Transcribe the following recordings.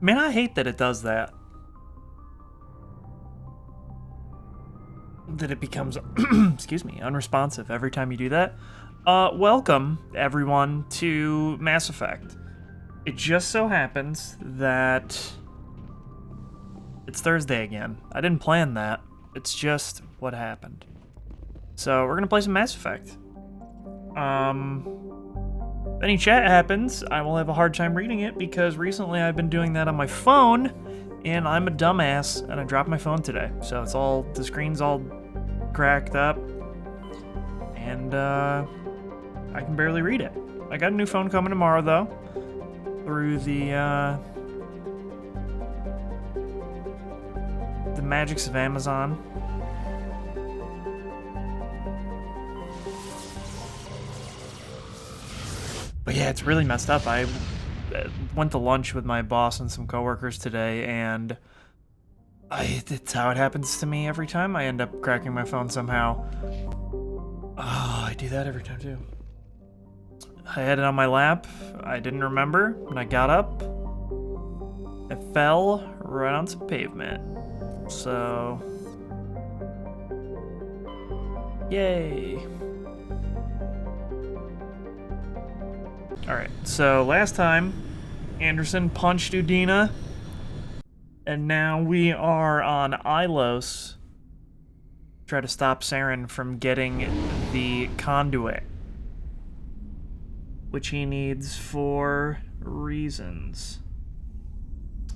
Man, I hate that it does that. That it becomes, excuse me, unresponsive every time you do that. Welcome, everyone, to Mass Effect. It just so happens that it's Thursday again. I didn't plan that. It's just what happened. So we're gonna play some Mass Effect. If any chat happens, I will have a hard time reading it because recently I've been doing that on my phone, and I'm a dumbass, and I dropped my phone today. So it's all, the screen's all cracked up, and I can barely read it. I got a new phone coming tomorrow, though, through the magics of Amazon. But yeah, it's really messed up. I went to lunch with my boss and some coworkers today, and it's how it happens to me every time. I end up cracking my phone somehow. Oh, I do that every time too. I had it on my lap. I didn't remember. When I got up, I fell right on some pavement. So, yay. Alright, so last time, Anderson punched Udina, and now we are on Ilos. Try to stop Saren from getting the conduit, which he needs for reasons.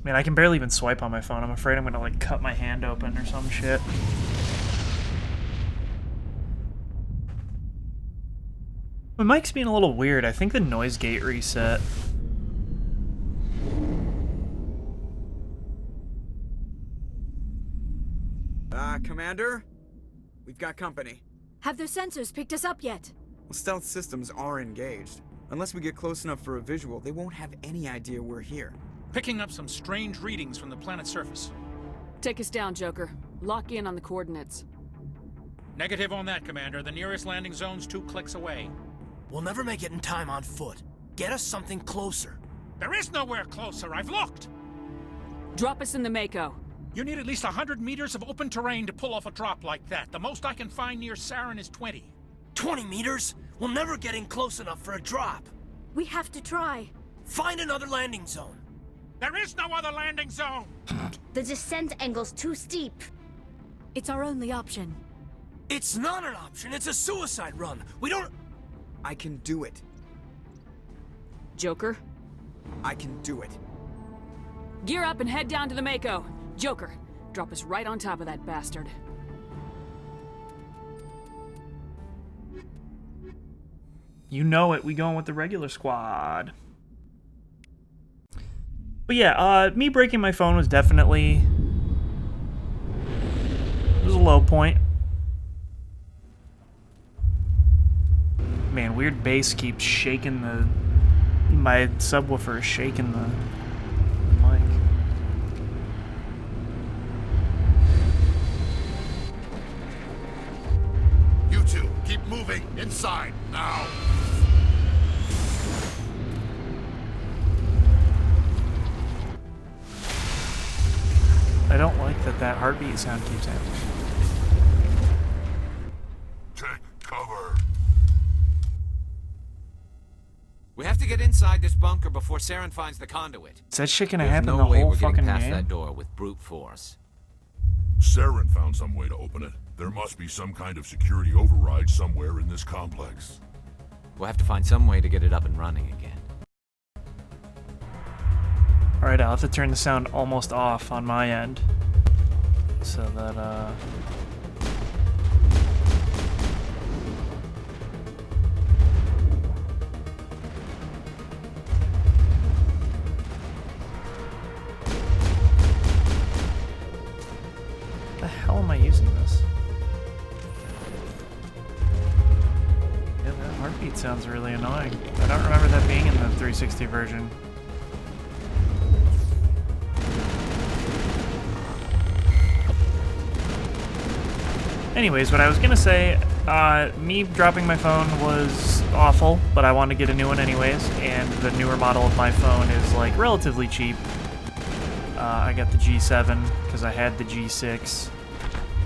Man, I can barely even swipe on my phone. I'm afraid I'm gonna, like, cut my hand open or some shit. My mic's being a little weird. I think the noise gate reset. Commander? We've got company. Have their sensors picked us up yet? Well, stealth systems are engaged. Unless we get close enough for a visual, they won't have any idea we're here. Picking up some strange readings from the planet's surface. Take us down, Joker. Lock in on the coordinates. Negative on that, Commander. The nearest landing zone's 2 clicks away. We'll never make it in time on foot. Get us something closer. There is nowhere closer. I've looked. Drop us in the Mako. You need at least 100 meters of open terrain to pull off a drop like that. The most I can find near Saren is 20. 20 meters? We'll never get in close enough for a drop. We have to try. Find another landing zone. There is no other landing zone! The descent angle's too steep. It's our only option. It's not an option. It's a suicide run. We don't... I can do it. Joker? I can do it. Gear up and head down to the Mako. Joker, drop us right on top of that bastard. You know it, we going with the regular squad. But yeah, me breaking my phone was definitely... It was a low point. Man, weird bass keeps shaking the... My subwoofer is shaking the mic. You two, keep moving inside, now! I don't like that heartbeat sound keeps happening. Take cover. We have to get inside this bunker before Saren finds the conduit. Is that shit gonna There's happen no the way whole we're getting fucking past game? that door with brute force. Saren found some way to open it. There must be some kind of security override somewhere in this complex. We'll have to find some way to get it up and running again. Alright, I'll have to turn the sound almost off on my end. So that, the hell am I using this? Yeah, that heartbeat sounds really annoying. I don't remember that being in the 360 version. Anyways, what I was gonna say, me dropping my phone was awful, but I wanted to get a new one anyways, and the newer model of my phone is, like, relatively cheap. I got the G7 because I had the G6.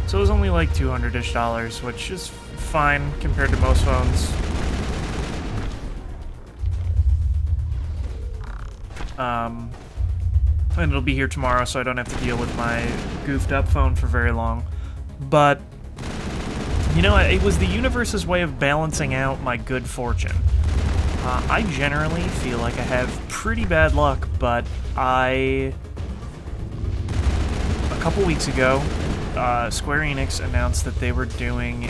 So it was only like $200-ish, which is fine compared to most phones. And it'll be here tomorrow, so I don't have to deal with my goofed up phone for very long. But, you know, it was the universe's way of balancing out my good fortune. I generally feel like I have pretty bad luck, but a couple weeks ago, Square Enix announced that they were doing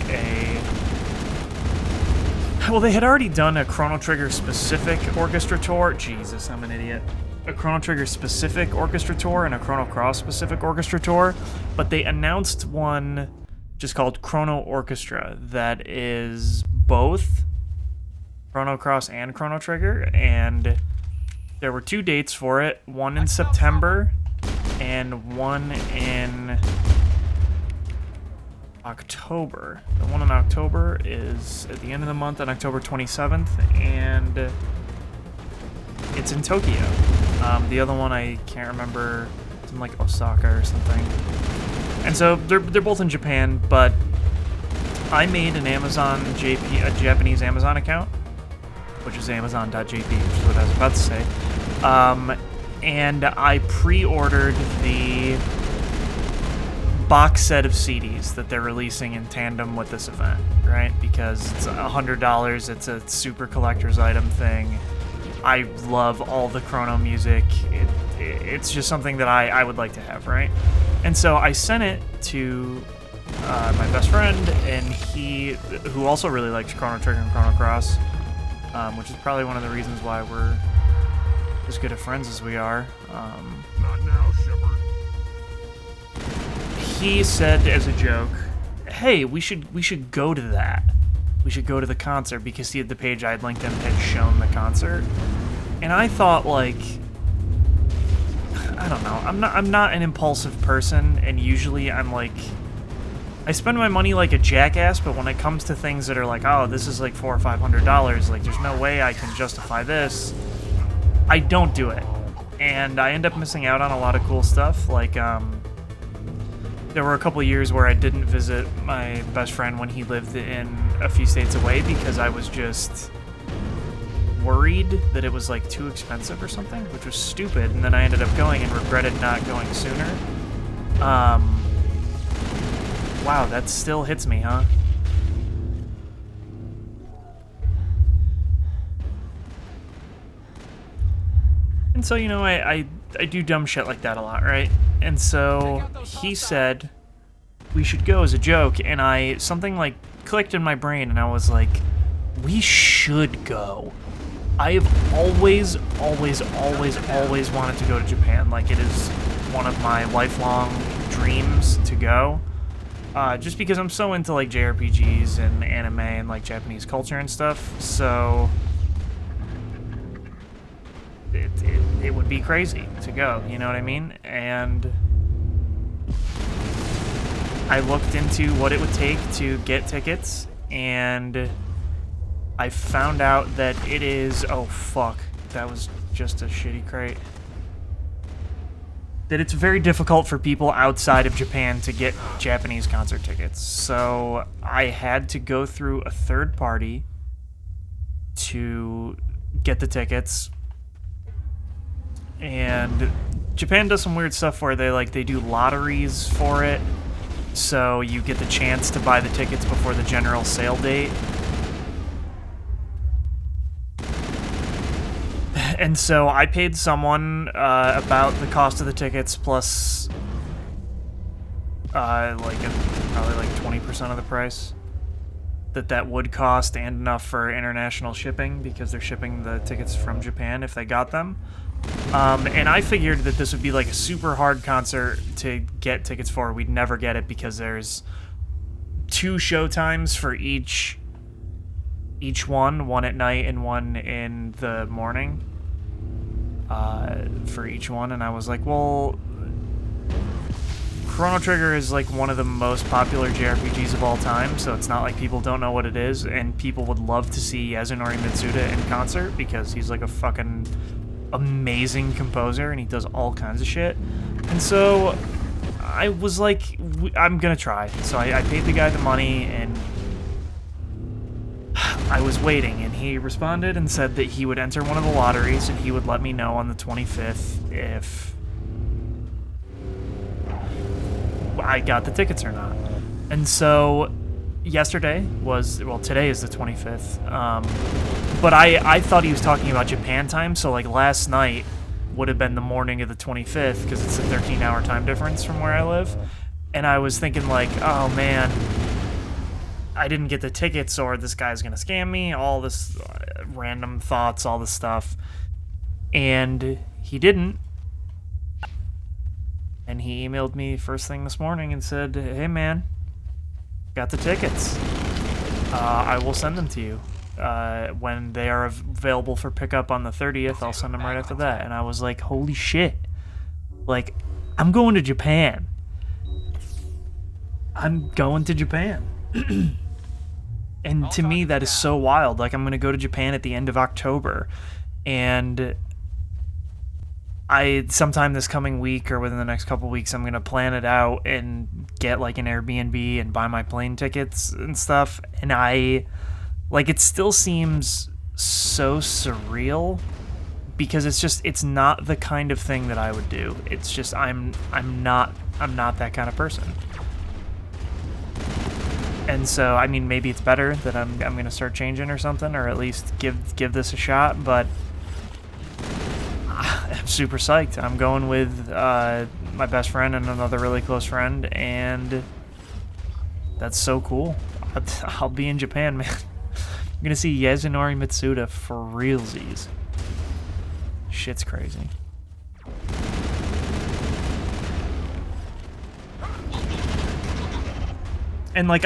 well, they had already done a Chrono Trigger specific orchestra tour. Jesus, I'm an idiot. A Chrono Trigger specific orchestra tour and a Chrono Cross specific orchestra tour, but they announced one just called Chrono Orchestra that is both Chrono Cross and Chrono Trigger, and there were 2 dates for it, one in September and one in October. The one in October is at the end of the month on October 27th, and it's in Tokyo. The other one I can't remember. It's in like Osaka or something. And so they're both in Japan, but I made an a Japanese Amazon account, which is amazon.jp, which is what I was about to say. And I pre-ordered the box set of CDs that they're releasing in tandem with this event, right? Because it's $100, it's a super collector's item thing. I love all the Chrono music. It's just something that I would like to have, right? And so I sent it to my best friend, and who also really likes Chrono Trigger and Chrono Cross, which is probably one of the reasons why we're as good of friends as we are. Not now, Shepard. He said as a joke, "Hey, we should go to that. We should go to the concert," because the page I had linked him had shown the concert. And I thought, like, I don't know. I'm not an impulsive person, and usually I'm like, I spend my money like a jackass, but when it comes to things that are like, oh, this is like $400 or $500, like there's no way I can justify this, I don't do it. And I end up missing out on a lot of cool stuff. Like, there were a couple years where I didn't visit my best friend when he lived in a few states away because I was just worried that it was like too expensive or something, which was stupid. And then I ended up going and regretted not going sooner. Wow, that still hits me, huh? And so, you know, I do dumb shit like that a lot, right? And so he said we should go as a joke, and something like clicked in my brain, and I was like, we should go. I have always wanted to go to Japan. Like, it is one of my lifelong dreams to go. Just because I'm so into like JRPGs and anime and like Japanese culture and stuff, so it would be crazy to go, you know what I mean? And I looked into what it would take to get tickets, and I found out that it is, oh fuck, that was just a shitty crate. That it's very difficult for people outside of Japan to get Japanese concert tickets. So I had to go through a third party to get the tickets. And Japan does some weird stuff where they do lotteries for it. So you get the chance to buy the tickets before the general sale date. And so I paid someone about the cost of the tickets plus probably like 20% of the price that would cost, and enough for international shipping because they're shipping the tickets from Japan if they got them. And I figured that this would be like a super hard concert to get tickets for. We'd never get it because there's 2 show times for each one at night and one in the morning. For each one, and I was like, well, Chrono Trigger is like one of the most popular JRPGs of all time, so it's not like people don't know what it is, and people would love to see Yasunori Mitsuda in concert because he's like a fucking amazing composer, and he does all kinds of shit. And so I was like, I'm gonna try. So I paid the guy the money, and I was waiting, and he responded and said that he would enter one of the lotteries, and he would let me know on the 25th if I got the tickets or not. And so yesterday was, well, today is the 25th, but I thought he was talking about Japan time, so like last night would have been the morning of the 25th, because it's a 13-hour time difference from where I live, and I was thinking like, oh man, I didn't get the tickets, or this guy's gonna scam me, all this random thoughts, all this stuff, and he didn't. And he emailed me first thing this morning and said, hey man, got the tickets. I will send them to you. When they are available for pickup on the 30th, I'll send them right after that. And I was like, holy shit. Like, I'm going to Japan. I'm going to Japan. And to me, that is so wild. Like, I'm going to go to Japan at the end of October. And sometime this coming week or within the next couple weeks, I'm going to plan it out and get like an Airbnb and buy my plane tickets and stuff. And it still seems so surreal because it's not the kind of thing that I would do. It's just, I'm not that kind of person. And so, I mean, maybe it's better that I'm going to start changing or something, or at least give this a shot, but I'm super psyched. I'm going with my best friend and another really close friend, and that's so cool. I'll be in Japan, man. I'm going to see Yasunori Mitsuda for realsies. Shit's crazy. And like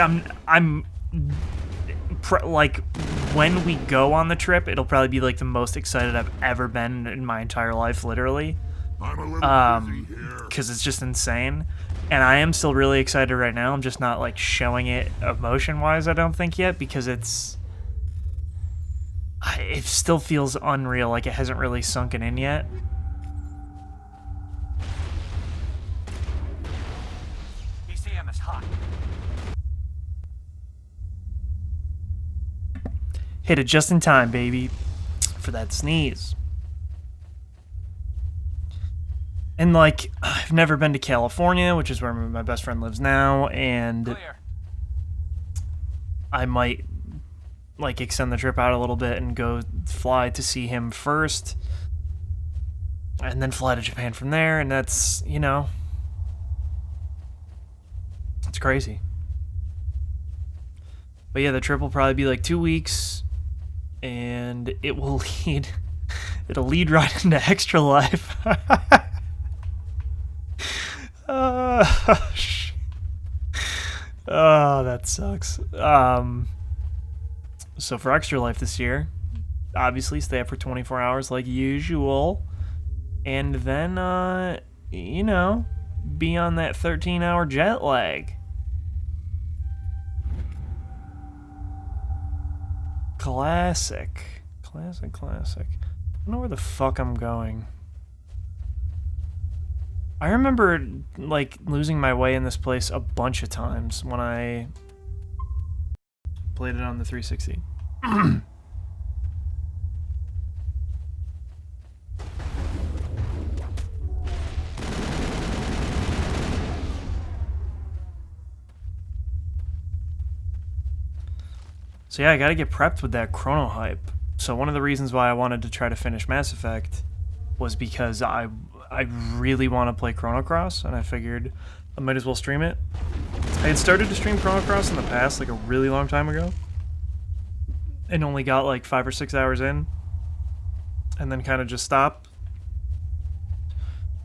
like when we go on the trip, it'll probably be like the most excited I've ever been in my entire life, literally. I'm a little busy here. Because it's just insane. And I am still really excited right now. I'm just not like showing it emotion-wise, I don't think yet, because it still feels unreal, like it hasn't really sunken in yet. ECM is hot. Hit it just in time, baby, for that sneeze. And like, I've never been to California, which is where my best friend lives now, and Clear. I might like extend the trip out a little bit and go fly to see him first, and then fly to Japan from there, and that's, you know, it's crazy. But yeah, the trip will probably be like 2 weeks, and it'll lead right into Extra Life. Oh, that sucks. So for Extra Life this year, obviously stay up for 24 hours like usual, and then, you know, be on that 13-hour jet lag. Classic. Classic. I don't know where the fuck I'm going. I remember, like, losing my way in this place a bunch of times when I played it on the 360. So yeah, I gotta get prepped with that Chrono hype. So one of the reasons why I wanted to try to finish Mass Effect was because I really want to play Chrono Cross, and I figured I might as well stream it. I had started to stream Chrono Cross in the past, like a really long time ago, and only got like 5 or 6 hours in, and then kind of just stopped.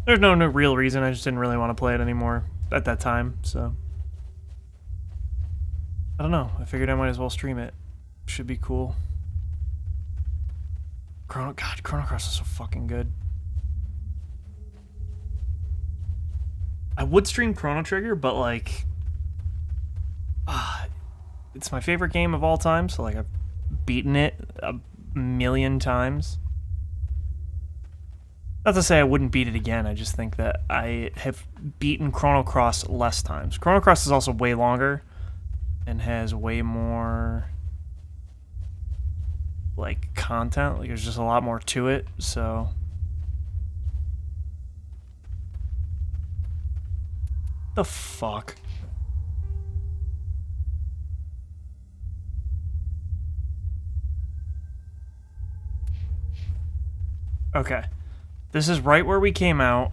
There's no real reason, I just didn't really want to play it anymore at that time, so I don't know, I figured I might as well stream it. Should be cool. Chrono Cross is so fucking good. I would stream Chrono Trigger, but like, it's my favorite game of all time, so like I've beaten it a million times. Not to say I wouldn't beat it again, I just think that I have beaten Chrono Cross less times. Chrono Cross is also way longer and has way more, like, content. Like, there's just a lot more to it, so... The fuck? Okay. This is right where we came out.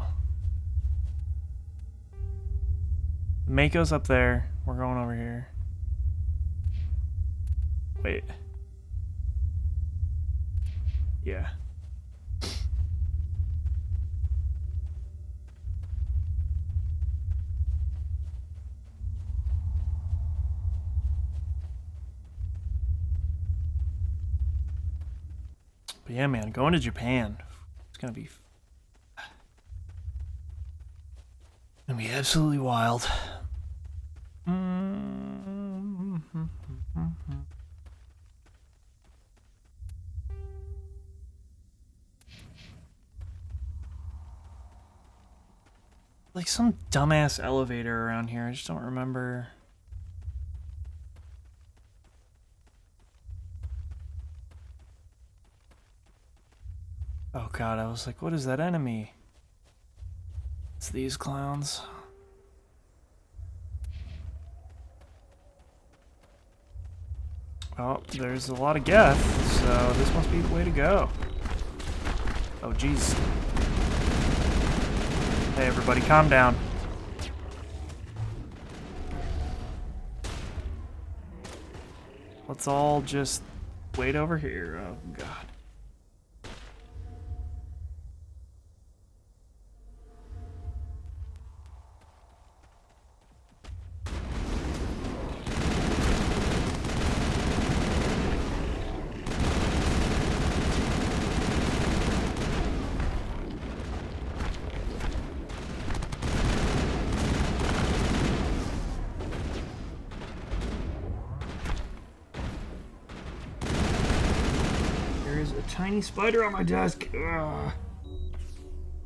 Mako's up there. We're going over here. Wait. Yeah. But yeah, man, going to Japan. It's gonna be absolutely wild. Like some dumbass elevator around here. I just don't remember. Oh god, I was like, what is that enemy? It's these clowns. Oh, there's a lot of Geth, so this must be the way to go. Oh, jeez. Hey, everybody, calm down. Let's all just wait over here. Oh, God. There's a tiny spider on my desk. Ugh.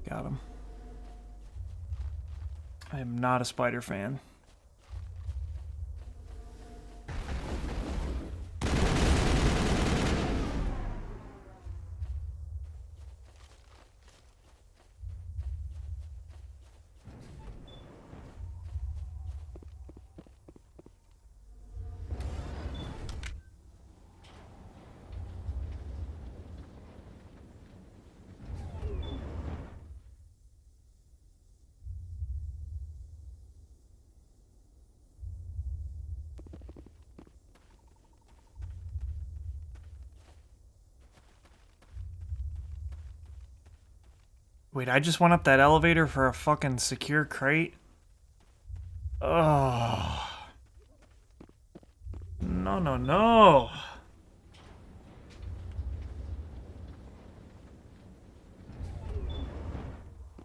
Got him. I am not a spider fan. Wait, I just went up that elevator for a fucking secure crate? Oh. No, no, no.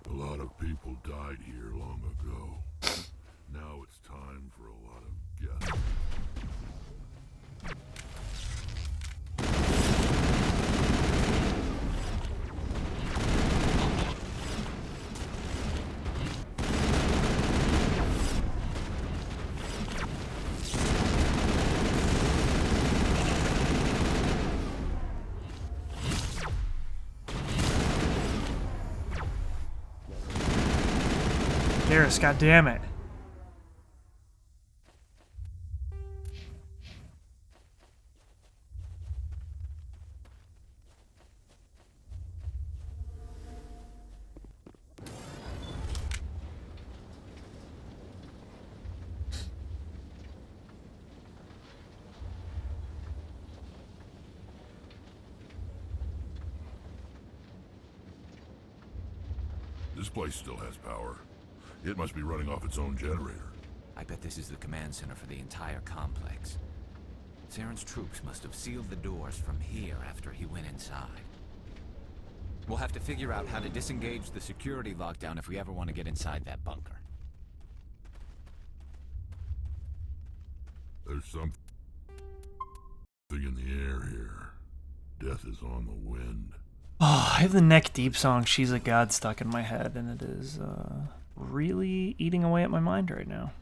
A lot of people died here long ago. Now it's time for a lot of death. Garrus, goddammit. This place still has power. It must be running off its own generator. I bet this is the command center for the entire complex. Saren's troops must have sealed the doors from here after he went inside. We'll have to figure out how to disengage the security lockdown if we ever want to get inside that bunker. There's something in the air here. Death is on the wind. Oh, I have the Neck Deep song, She's a God, stuck in my head, and it is really eating away at my mind right now.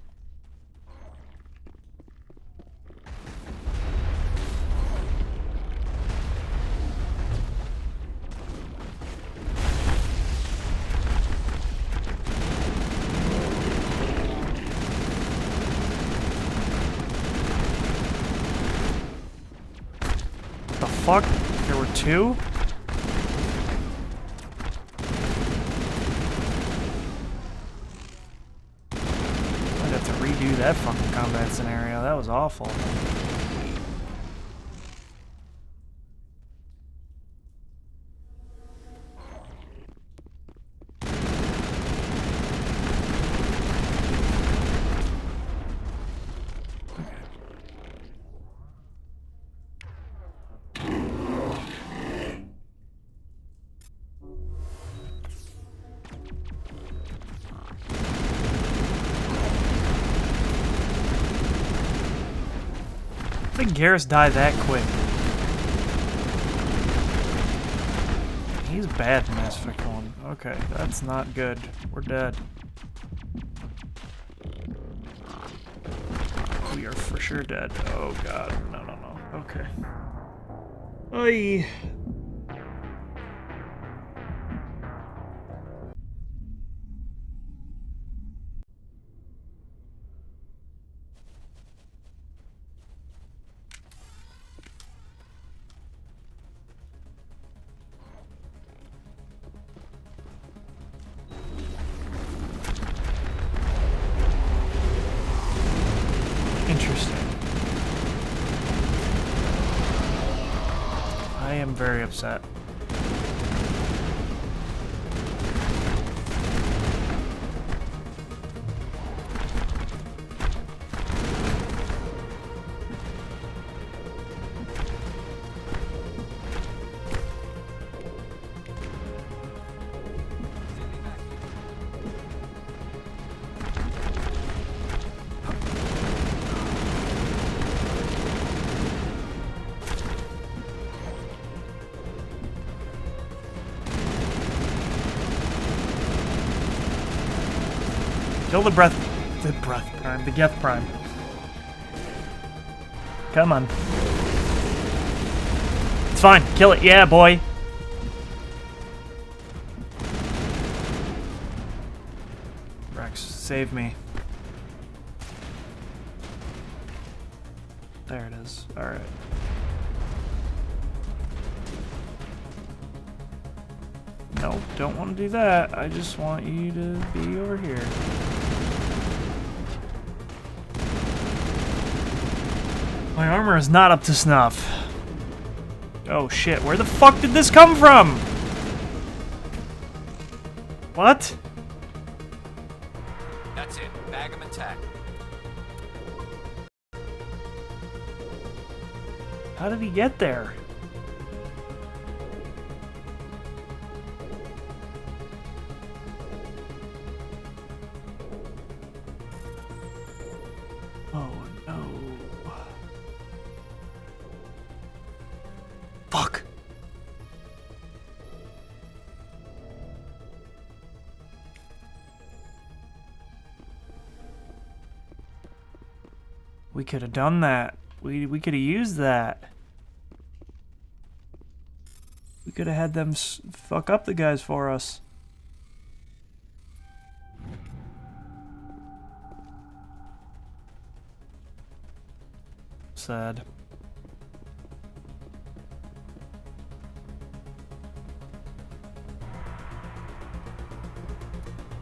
The fuck? There were two? I'd have to redo that fucking combat scenario. That was awful. I think Garrus died that quick. He's bad in Mass Effect 1. Okay, that's not good. We're dead. We are for sure dead. Oh god, no, no, no. Okay. Oy. Interesting. I am very upset. Kill the breath prime, the Geth prime. Come on. It's fine, kill it, yeah, boy. Rex, save me. There it is, alright. No, don't want to do that. I just want you to be over here. My armor is not up to snuff. Oh shit, where the fuck did this come from? What? That's it. Bag 'em and tack. How did he get there? Oh no. Fuck. We could have done that. We could have used that. We could have had them fuck up the guys for us. Sad.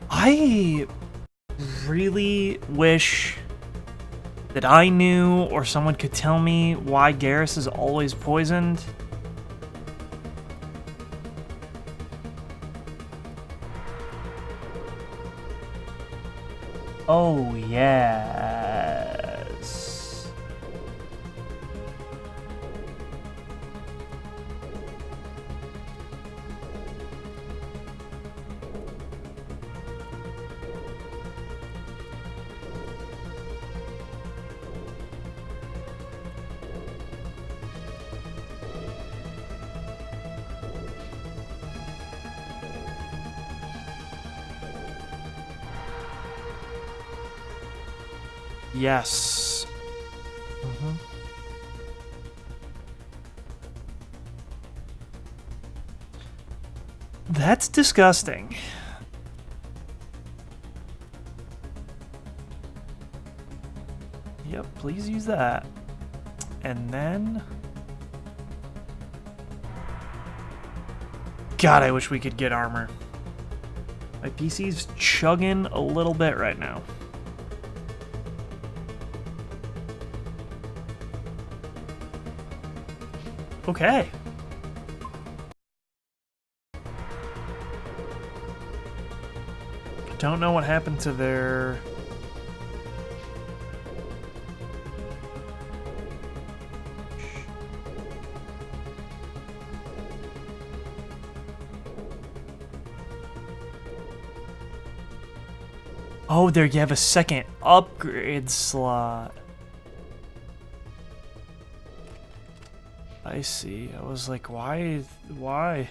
I really wish that I knew or someone could tell me why Garrus is always poisoned. Oh, yes. Yes. That's disgusting. Yep, please use that. And then... God, I wish we could get armor. My PC's chugging a little bit right now. Okay. Don't know what happened to their... Oh, there you have a second upgrade slot. I see. I was like, why? Why?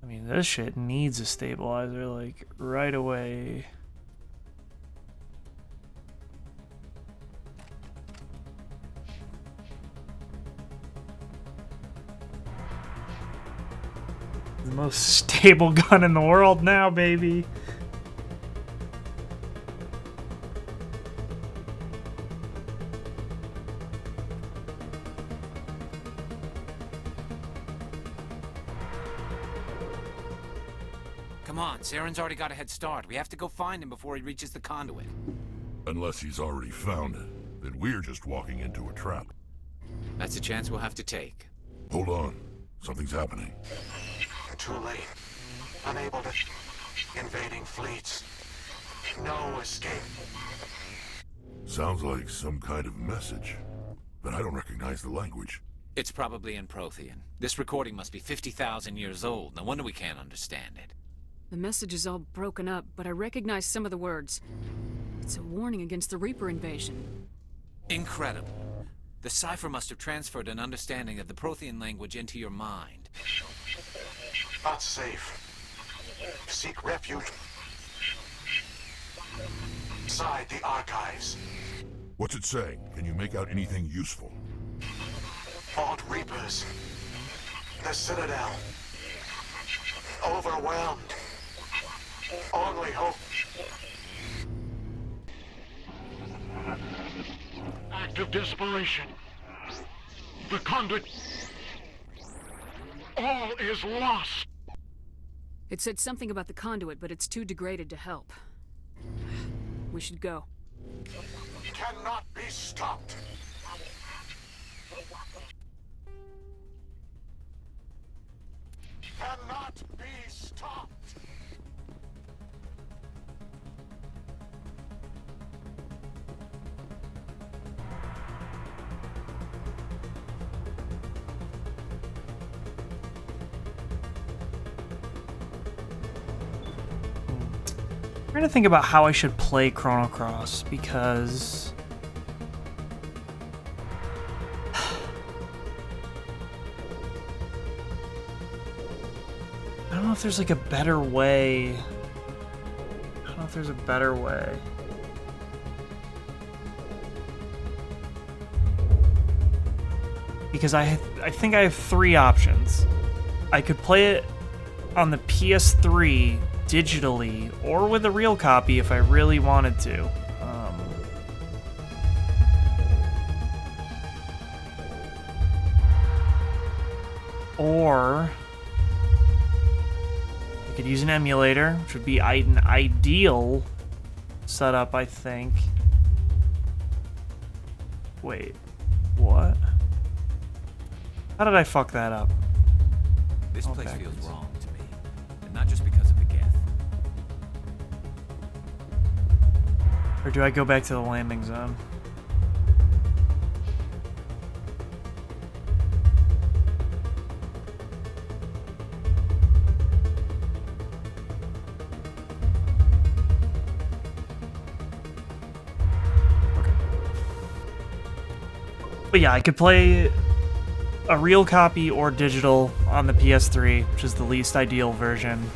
I mean, this shit needs a stabilizer, like, right away. The most stable gun in the world now, baby. Come on, Saren's already got a head start. We have to go find him before he reaches the conduit. Unless he's already found it, then we're just walking into a trap. That's a chance we'll have to take. Hold on. Something's happening. Too late. Unable to... Invading fleets. No escape. Sounds like some kind of message, but I don't recognize the language. It's probably in Prothean. This recording must be 50,000 years old. No wonder we can't understand it. The message is all broken up, but I recognize some of the words. It's a warning against the Reaper invasion. Incredible. The cipher must have transferred an understanding of the Prothean language into your mind. Not safe. Seek refuge inside the archives. What's it saying? Can you make out anything useful? Vault Reapers. The Citadel. Overwhelmed. Only hope. Act of desperation. The conduit. All is lost. It said something about the conduit, but it's too degraded to help. We should go. Cannot be stopped. Cannot be stopped. I'm trying to think about how I should play Chrono Cross, because I don't know if there's like a better way. I don't know if there's a better way. Because I think I have three options. I could play it on the PS3 digitally, or with a real copy if I really wanted to. Or I could use an emulator, which would be an ideal setup, I think. Wait, what? How did I fuck that up? This place Okay. feels wrong to me. And not just because of the Geth. Or do I go back to the landing zone? But yeah, I could play a real copy or digital on the PS3, which is the least ideal version.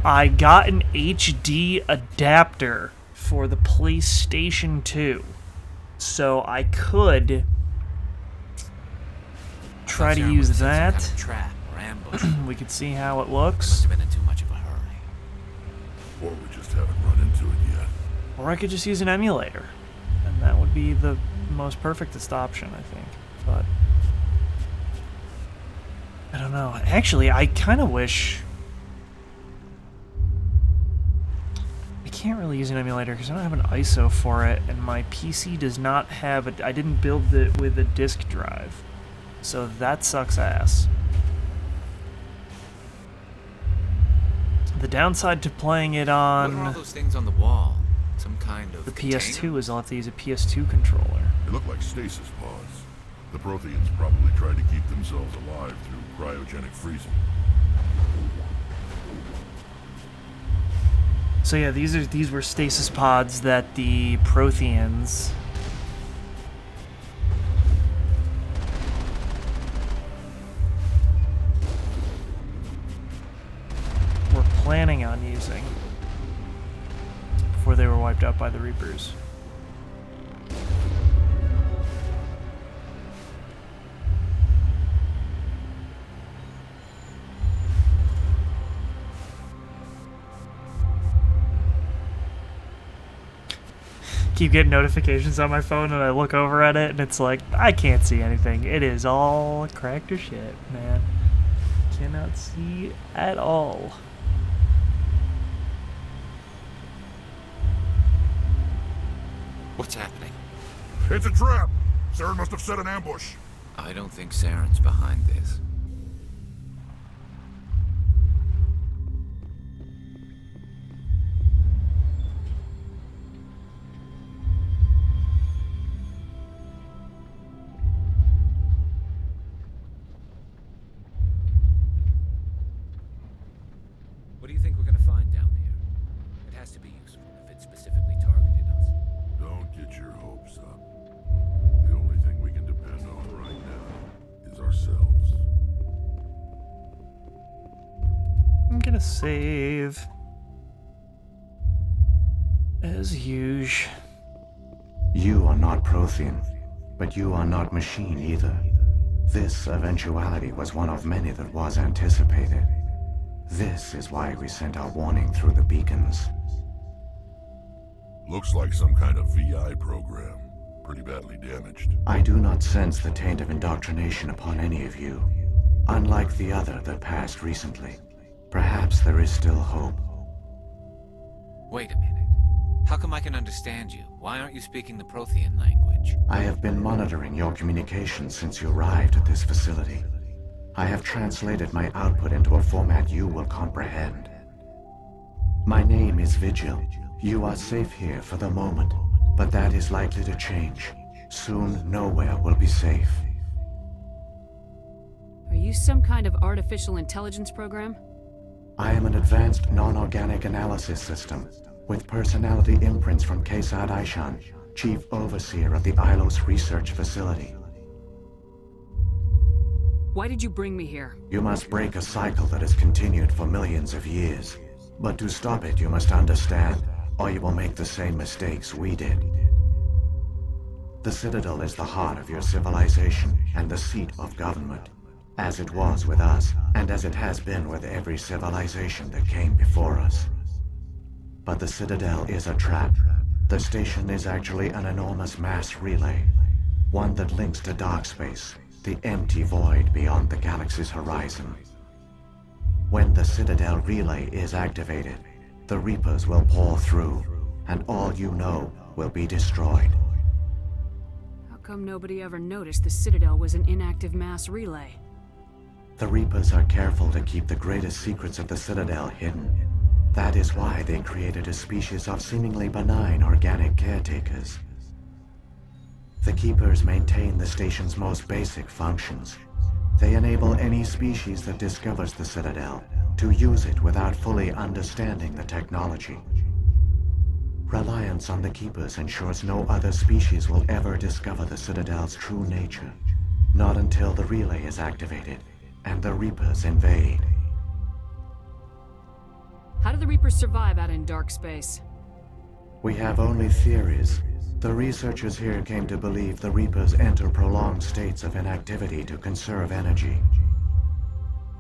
I got an HD adapter for the PlayStation 2, so I could try to use that. Kind of trap or ambush. We could see how it Must looks. have been in too much of a hurry. Or we just haven't run into it yet. Or I could just use an emulator, and that would be the most perfectest option, I think. But I don't know. Actually, I kind of wish... I can't really use an emulator because I don't have an ISO for it, and my PC does not have a... I didn't build it with a disk drive, so that sucks ass. The downside to playing it What are all on those things on the wall? Some kind of the container? PS2 is I'll have to use a PS2 controller. They look like stasis pods. The Protheans probably tried to keep themselves alive through cryogenic freezing. So yeah, these were stasis pods that the Protheans were planning on using before they were wiped out by the Reapers. Keep getting notifications on my phone and I look over at it and it's like, I can't see anything. It is all cracked to shit, man. Cannot see at all. What's happening? It's a trap! Saren must have set an ambush. I don't think Saren's behind this. What do you think we're gonna find down here? It has to be useful if it specifically targeted us. Don't get your hopes up. The only thing we can depend on right now is ourselves. I'm gonna save. As usual. You are not Prothean, but you are not machine either. This eventuality was one of many that was anticipated. This is why we sent our warning through the beacons. Looks like some kind of VI program. Pretty badly damaged. I do not sense the taint of indoctrination upon any of you. Unlike the other that passed recently. Perhaps there is still hope. Wait a minute. How come I can understand you? Why aren't you speaking the Prothean language? I have been monitoring your communications since you arrived at this facility. I have translated my output into a format you will comprehend. My name is Vigil. You are safe here for the moment, but that is likely to change. Soon, nowhere will be safe. Are you some kind of artificial intelligence program? I am an advanced non-organic analysis system, with personality imprints from Kesad Aishan, Chief Overseer of the Ilos Research Facility. Why did you bring me here? You must break a cycle that has continued for millions of years. But to stop it, you must understand, or you will make the same mistakes we did. The Citadel is the heart of your civilization and the seat of government, as it was with us, and as it has been with every civilization that came before us. But the Citadel is a trap. The station is actually an enormous mass relay, one that links to dark space, the empty void beyond the galaxy's horizon. When the Citadel relay is activated, the Reapers will pour through, and all you know will be destroyed. How come nobody ever noticed the Citadel was an inactive mass relay? The Reapers are careful to keep the greatest secrets of the Citadel hidden. That is why they created a species of seemingly benign organic caretakers. The Keepers maintain the station's most basic functions. They enable any species that discovers the Citadel, Citadel, to use it without fully understanding the technology. The Keepers are careful to keep the greatest secrets of the Citadel hidden. That is why they created a species of seemingly benign organic caretakers. The Keepers maintain the station's most basic functions. They enable any species that discovers the Citadel to use it without fully understanding the technology. Reliance on the Keepers ensures no other species will ever discover the Citadel's true nature. Not until the relay is activated and the Reapers invade. How do the Reapers survive out in dark space? We have only theories. The researchers here came to believe the Reapers enter prolonged states of inactivity to conserve energy.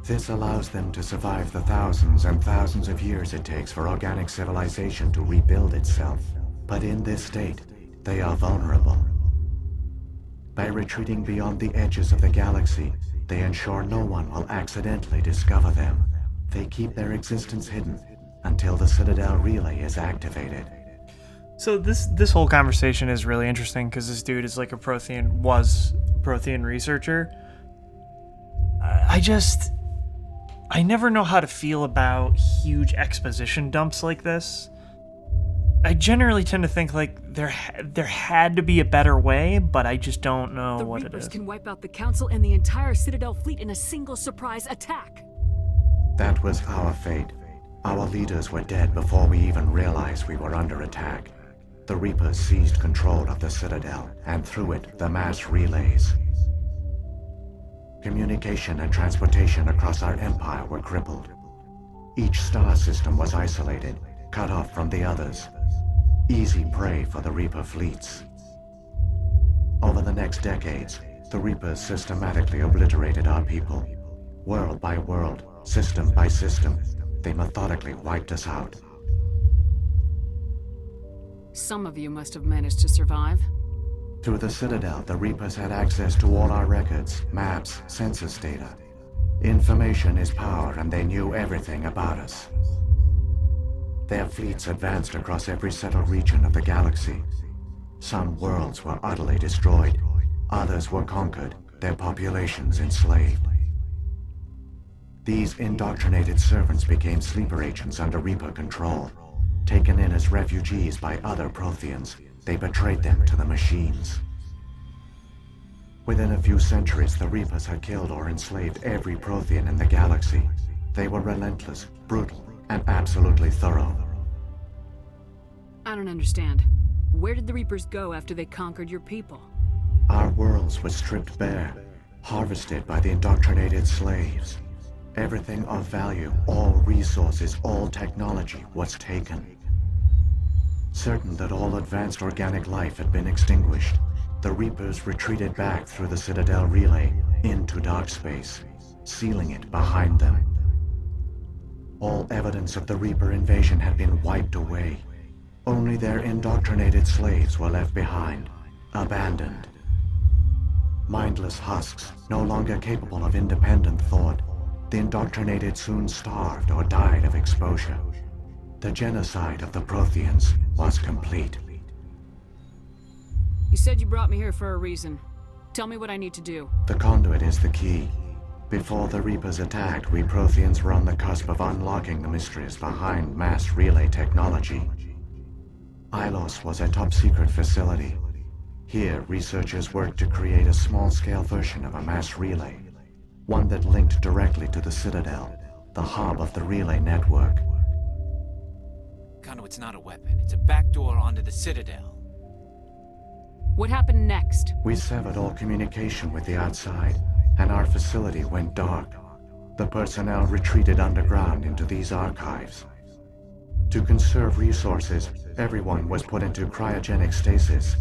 This allows them to survive the thousands and thousands of years it takes for organic civilization to rebuild itself. But in this state, they are vulnerable. By retreating beyond the edges of the galaxy, they ensure no one will accidentally discover them. They keep their existence hidden until the Citadel relay is activated. So this whole conversation is really interesting because this dude is like was a Prothean researcher. I never know how to feel about huge exposition dumps like this. I generally tend to think like there had to be a better way, but I just don't know what it is. The Reapers can wipe out the Council and the entire Citadel fleet in a single surprise attack. That was our fate. Our leaders were dead before we even realized we were under attack. The Reapers seized control of the Citadel, and through it, the mass relays. Communication and transportation across our empire were crippled. Each star system was isolated, cut off from the others. Easy prey for the Reaper fleets. Over the next decades, the Reapers systematically obliterated our people. World by world, system by system, they methodically wiped us out. Some of you must have managed to survive. Through the Citadel, the Reapers had access to all our records, maps, census data. Information is power, and they knew everything about us. Their fleets advanced across every settled region of the galaxy. Some worlds were utterly destroyed. Others were conquered, their populations enslaved. These indoctrinated servants became sleeper agents under Reaper control. Taken in as refugees by other Protheans, they betrayed them to the machines. Within a few centuries, the Reapers had killed or enslaved every Prothean in the galaxy. They were relentless, brutal, and absolutely thorough. I don't understand. Where did the Reapers go after they conquered your people? Our worlds were stripped bare, harvested by the indoctrinated slaves. Everything of value, all resources, all technology was taken. Certain that all advanced organic life had been extinguished, the Reapers retreated back through the Citadel relay into dark space, sealing it behind them. All evidence of the Reaper invasion had been wiped away. Only their indoctrinated slaves were left behind, abandoned. Mindless husks, no longer capable of independent thought, the indoctrinated soon starved or died of exposure. The genocide of the Protheans was complete. You said you brought me here for a reason. Tell me what I need to do. The conduit is the key. Before the Reapers attacked, we Protheans were on the cusp of unlocking the mysteries behind mass relay technology. Ilos was a top-secret facility. Here, researchers worked to create a small-scale version of a mass relay, one that linked directly to the Citadel, the hub of the relay network. Conduit's not a weapon. It's a backdoor onto the Citadel. What happened next? We severed all communication with the outside, and our facility went dark. The personnel retreated underground into these archives. To conserve resources, everyone was put into cryogenic stasis.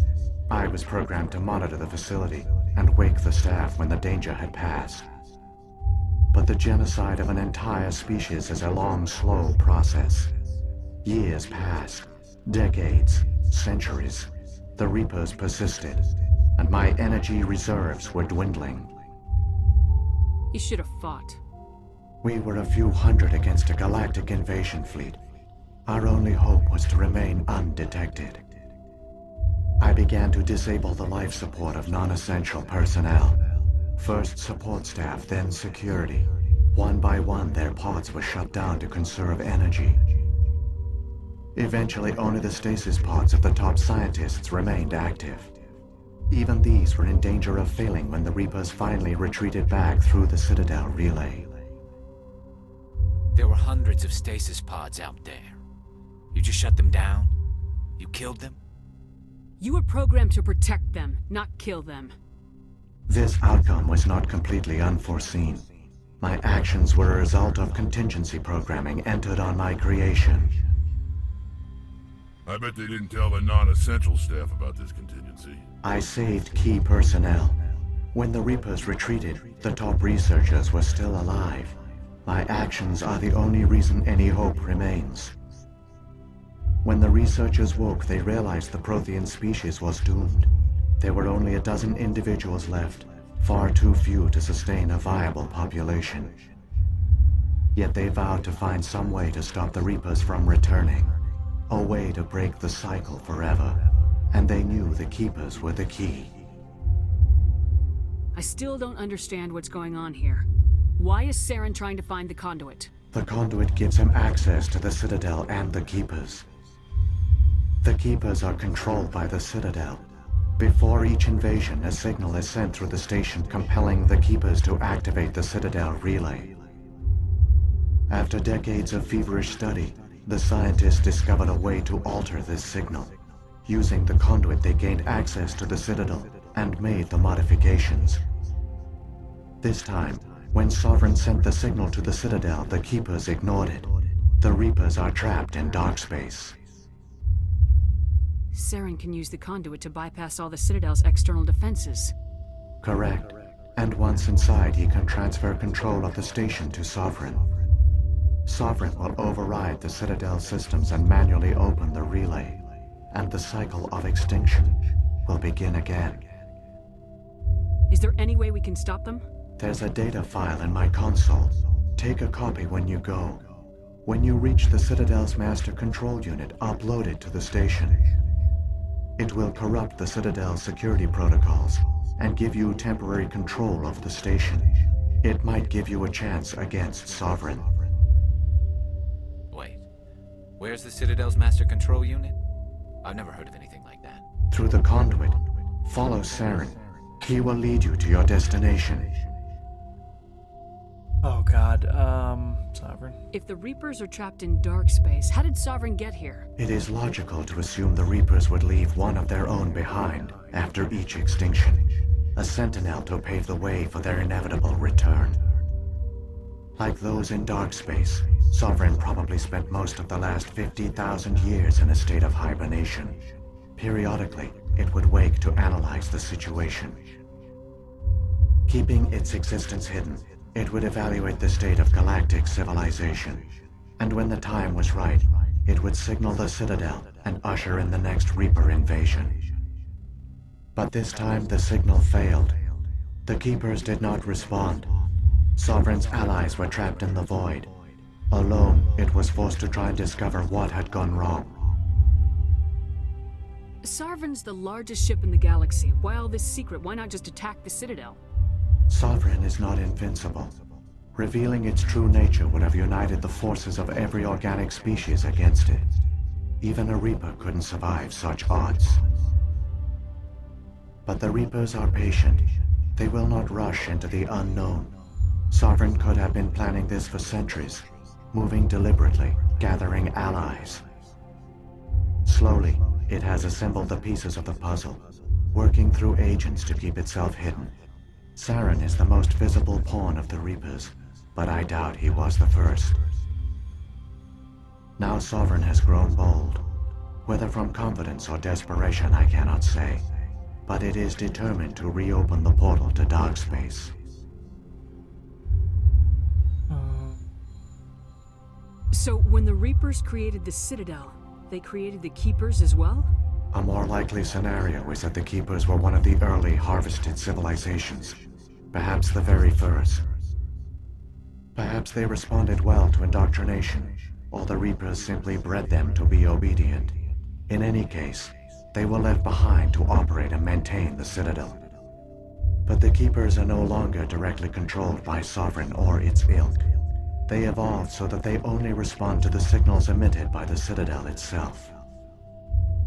I was programmed to monitor the facility and wake the staff when the danger had passed. But the genocide of an entire species is a long, slow process. Years passed, decades, centuries. The Reapers persisted, and my energy reserves were dwindling. You should have fought. We were a few hundred against a galactic invasion fleet. Our only hope was to remain undetected. I began to disable the life support of non-essential personnel. First support staff, then security. One by one, their pods were shut down to conserve energy. Eventually, only the stasis pods of the top scientists remained active. Even these were in danger of failing when the Reapers finally retreated back through the Citadel relay. There were hundreds of stasis pods out there. You just shut them down? You killed them? You were programmed to protect them, not kill them. This outcome was not completely unforeseen. My actions were a result of contingency programming entered on my creation. I bet they didn't tell the non-essential staff about this contingency. I saved key personnel. When the Reapers retreated, the top researchers were still alive. My actions are the only reason any hope remains. When the researchers woke, they realized the Prothean species was doomed. There were only a dozen individuals left, far too few to sustain a viable population. Yet they vowed to find some way to stop the Reapers from returning, a way to break the cycle forever, and they knew the Keepers were the key. I still don't understand what's going on here. Why is Saren trying to find the conduit? The conduit gives him access to the Citadel and the Keepers. The Keepers are controlled by the Citadel. Before each invasion, a signal is sent through the station compelling the Keepers to activate the Citadel relay. After decades of feverish study, the scientists discovered a way to alter this signal. Using the conduit, they gained access to the Citadel and made the modifications. This time, when Sovereign sent the signal to the Citadel, the Keepers ignored it. The Reapers are trapped in dark space. Saren can use the conduit to bypass all the Citadel's external defenses. Correct. And once inside, he can transfer control of the station to Sovereign. Sovereign will override the Citadel systems and manually open the relay, and the cycle of extinction will begin again. Is there any way we can stop them? There's a data file in my console. Take a copy when you go. When you reach the Citadel's master control unit, upload it to the station. It will corrupt the Citadel's security protocols and give you temporary control of the station. It might give you a chance against Sovereign. Wait, where's the Citadel's master control unit? I've never heard of anything like that. Through the conduit, follow Saren. He will lead you to your destination. Oh god, Sovereign. If the Reapers are trapped in dark space, how did Sovereign get here? It is logical to assume the Reapers would leave one of their own behind after each extinction. A sentinel to pave the way for their inevitable return. Like those in dark space, Sovereign probably spent most of the last 50,000 years in a state of hibernation. Periodically, it would wake to analyze the situation. Keeping its existence hidden, it would evaluate the state of galactic civilization. And when the time was right, it would signal the Citadel and usher in the next Reaper invasion. But this time the signal failed. The Keepers did not respond. Sovereign's allies were trapped in the void. Alone, it was forced to try and discover what had gone wrong. Sovereign's the largest ship in the galaxy. Why all this secret? Why not just attack the Citadel? Sovereign is not invincible. Revealing its true nature would have united the forces of every organic species against it. Even a Reaper couldn't survive such odds. But the Reapers are patient. They will not rush into the unknown. Sovereign could have been planning this for centuries, moving deliberately, gathering allies. Slowly, it has assembled the pieces of the puzzle, working through agents to keep itself hidden. Saren is the most visible pawn of the Reapers, but I doubt he was the first. Now Sovereign has grown bold. Whether from confidence or desperation, I cannot say. But it is determined to reopen the portal to dark space. So when the Reapers created the Citadel, they created the Keepers as well? A more likely scenario is that the Keepers were one of the early harvested civilizations. Perhaps the very first. Perhaps they responded well to indoctrination, or the Reapers simply bred them to be obedient. In any case, they were left behind to operate and maintain the Citadel. But the Keepers are no longer directly controlled by Sovereign or its ilk. They evolved so that they only respond to the signals emitted by the Citadel itself.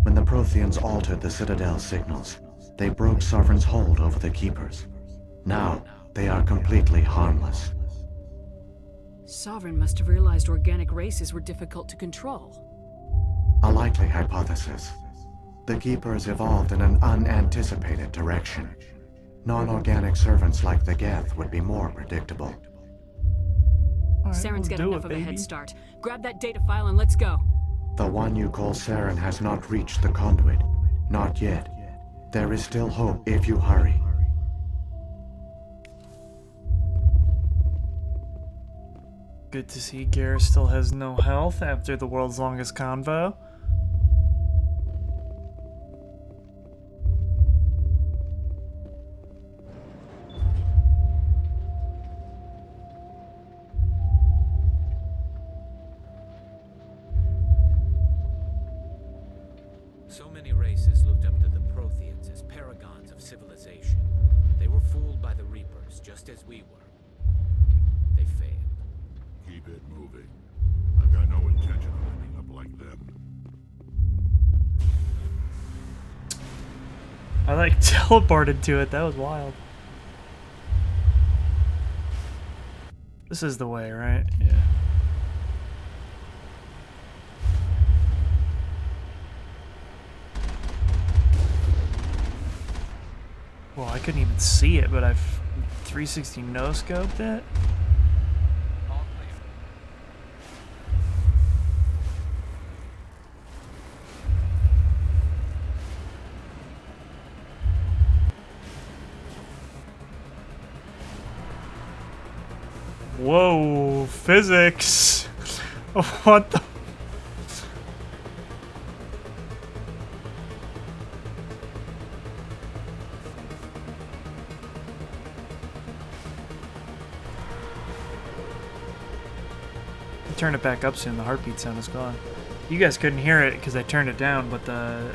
When the Protheans altered the Citadel's signals, they broke Sovereign's hold over the Keepers. Now, they are completely harmless. Sovereign must have realized organic races were difficult to control. A likely hypothesis. The Keepers evolved in an unanticipated direction. Non-organic servants like the Geth would be more predictable. All right, Saren's let's got do enough it, of a baby. head start. Grab that data file and let's go. The one you call Saren has not reached the conduit. Not yet. There is still hope if you hurry. Good to see Garrus still has no health after the world's longest convo. So many races looked up to the Protheans as paragons of civilization. They were fooled by the Reapers, just as we were. They failed. Keep it moving. I've got no intention of ending up like them. I like teleported to it. That was wild. This is the way, right? Yeah. Well, I couldn't even see it, but I've 360 no-scoped it. All clear. Whoa, physics. What the? Turn it back up soon. The heartbeat sound is gone. You guys couldn't hear it because I turned it down, but the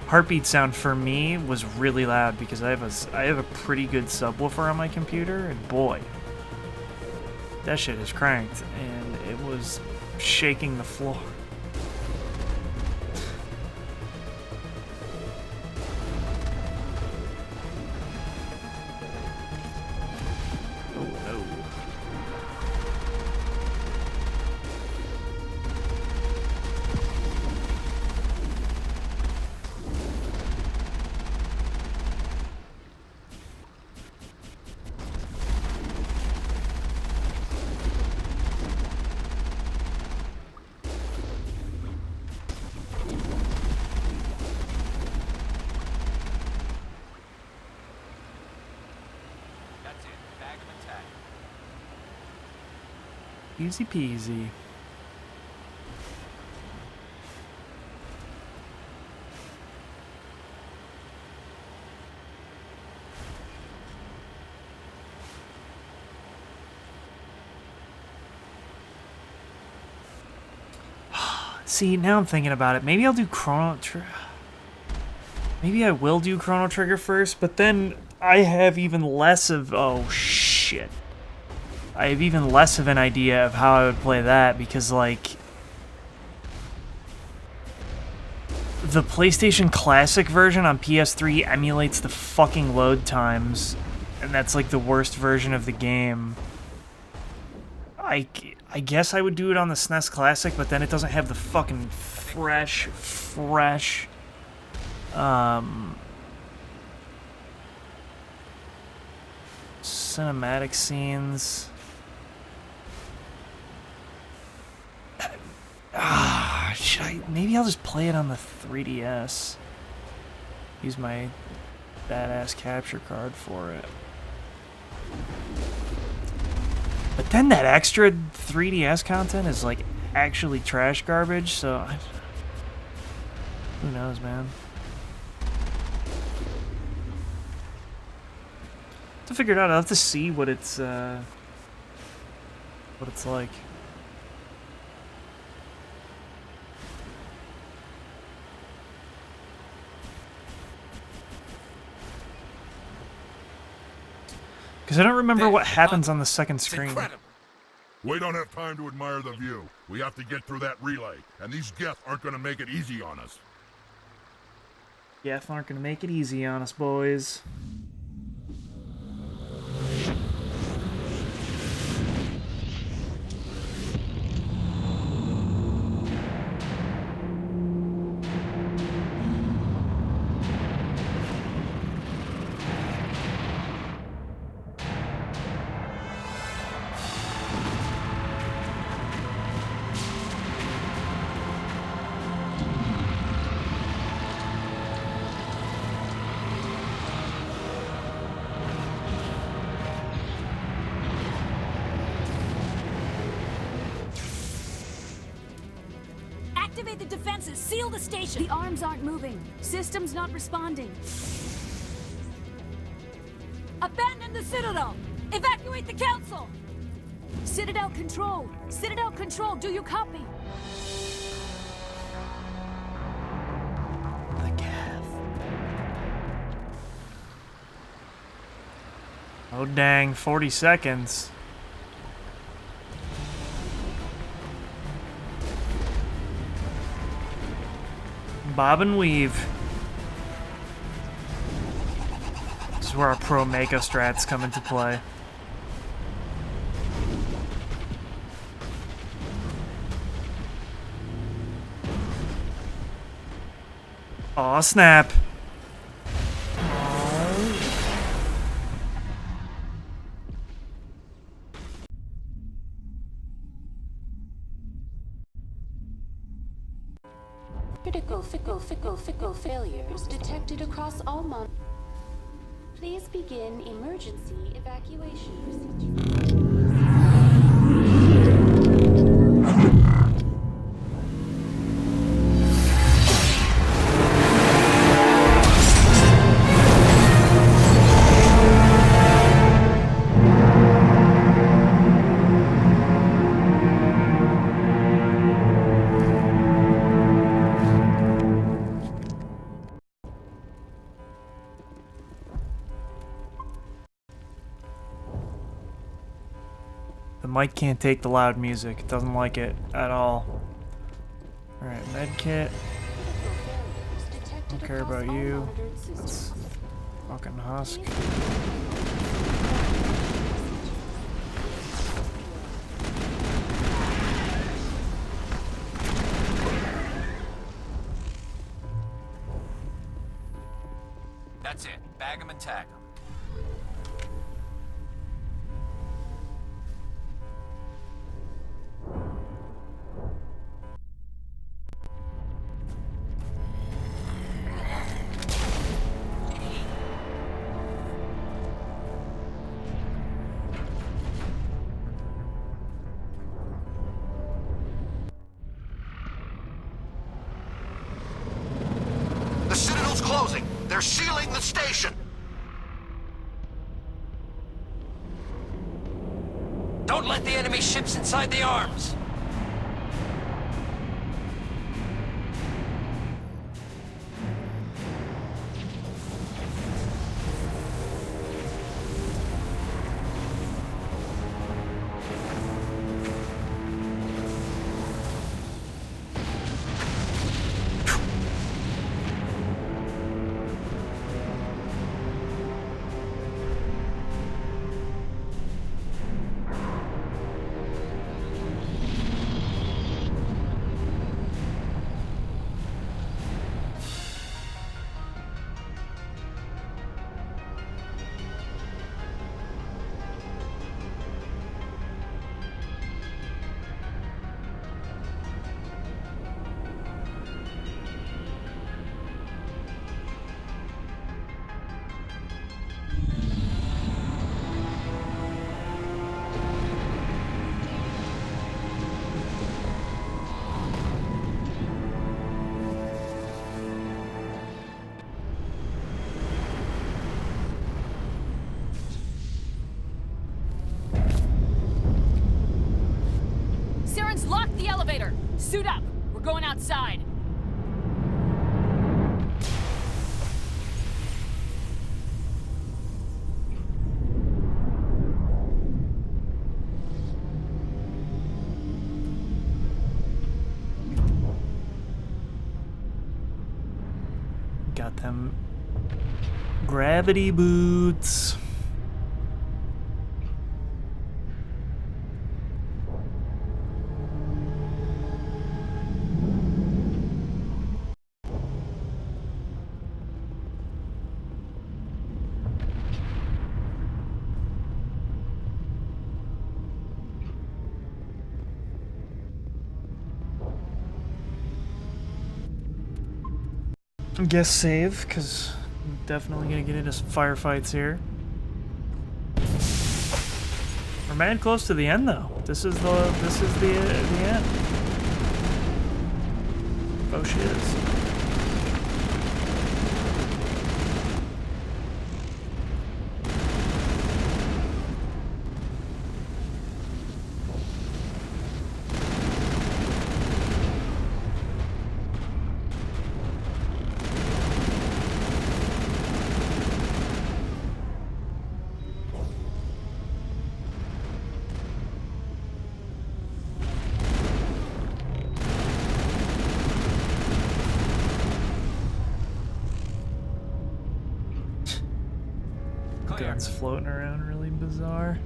heartbeat sound for me was really loud because I have a pretty good subwoofer on my computer, and boy, that shit is cranked, and it was shaking the floor. Oh no. That's it. Bag of attack. Easy peasy. See, now I'm thinking about it. Maybe I'll do Maybe I will do Chrono Trigger first, but then I have even less of... Oh, shit. I have even less of an idea of how I would play that, because, like... The PlayStation Classic version on PS3 emulates the fucking load times, and that's, like, the worst version of the game. I guess I would do it on the SNES Classic, but then it doesn't have the fucking fresh cinematic scenes. Should I? Maybe I'll just play it on the 3DS. Use my badass capture card for it. But then that extra 3DS content is like actually trash garbage, so who knows, man. To figure it out, I'll have to see what it's like. Because I don't remember what happens on the second screen. Incredible. We don't have time to admire the view. We have to get through that relay, and these Geth aren't gonna make it easy on us. Geth aren't gonna make it easy on us, boys. Activate the defenses! Seal the station! The arms aren't moving. System's not responding. Abandon the Citadel! Evacuate the Council! Citadel Control! Citadel Control, do you copy? The calf. Oh dang, 40 seconds. Bob and weave. This is where our pro Mako strats come into play. Aw, snap. Critical failures detected across all Please begin emergency evacuation procedure. The mic can't take the loud music. It doesn't like it at all. Alright, medkit. Don't care about you. That's fucking husk. That's it. Bag 'em and tag 'em. The Citadel's closing. They're sealing the station. Don't let the enemy ships inside the arms! Lock the elevator! Suit up! We're going outside! Got them gravity boots. Guess save, because I'm definitely gonna get into some firefights here. We're man close to the end though. This is the end. Oh, she is. Dan's floating around really bizarre.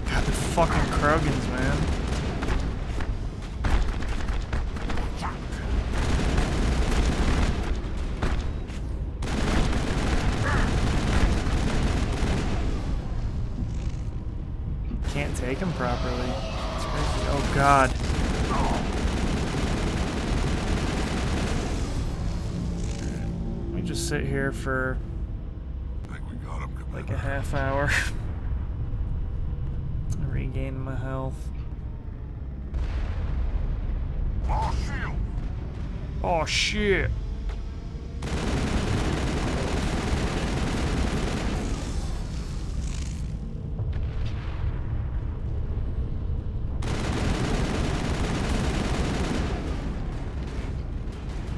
God, the fucking Krogans, man. Can't take him properly. It's crazy. Oh god. Let me just sit here for like a half hour. Regain my health. Oh shit.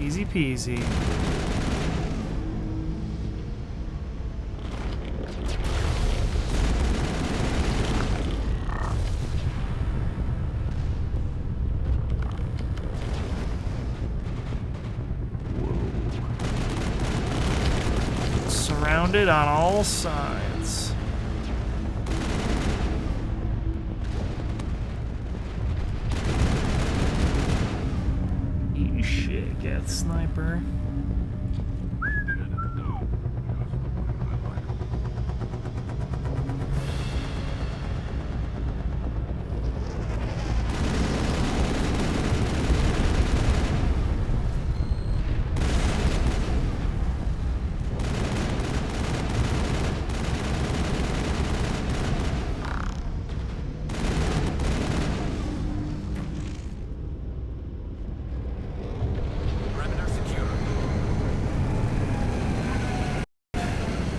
Easy peasy. Whoa. Surrounded on all sides. Eat shit, get sniper.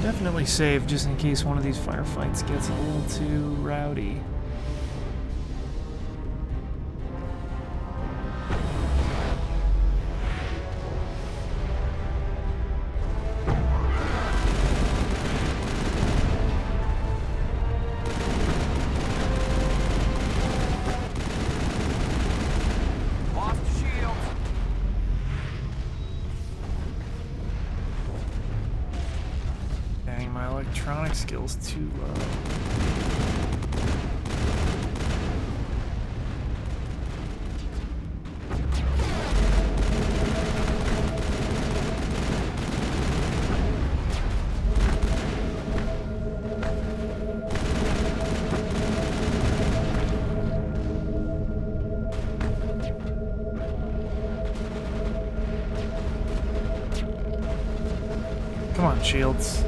Definitely save just in case one of these firefights gets a little too rowdy. Electronic skills too low. Come on, shields.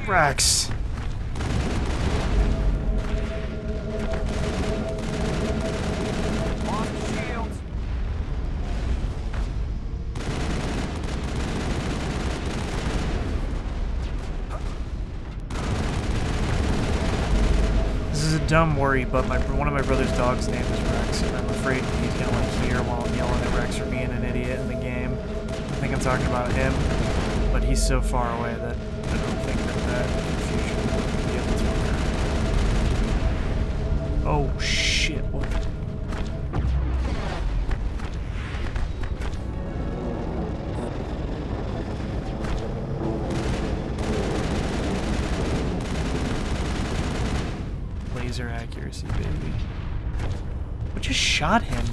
Rex. This is a dumb worry, but one of my brother's dog's name is Rex, and I'm afraid he's gonna like hear while I'm yelling at Rex for being an idiot in the game. I think I'm talking about him, but he's so far away that I don't think that confusion will be able to occur. Oh shit, what? Laser accuracy, baby. What just shot him?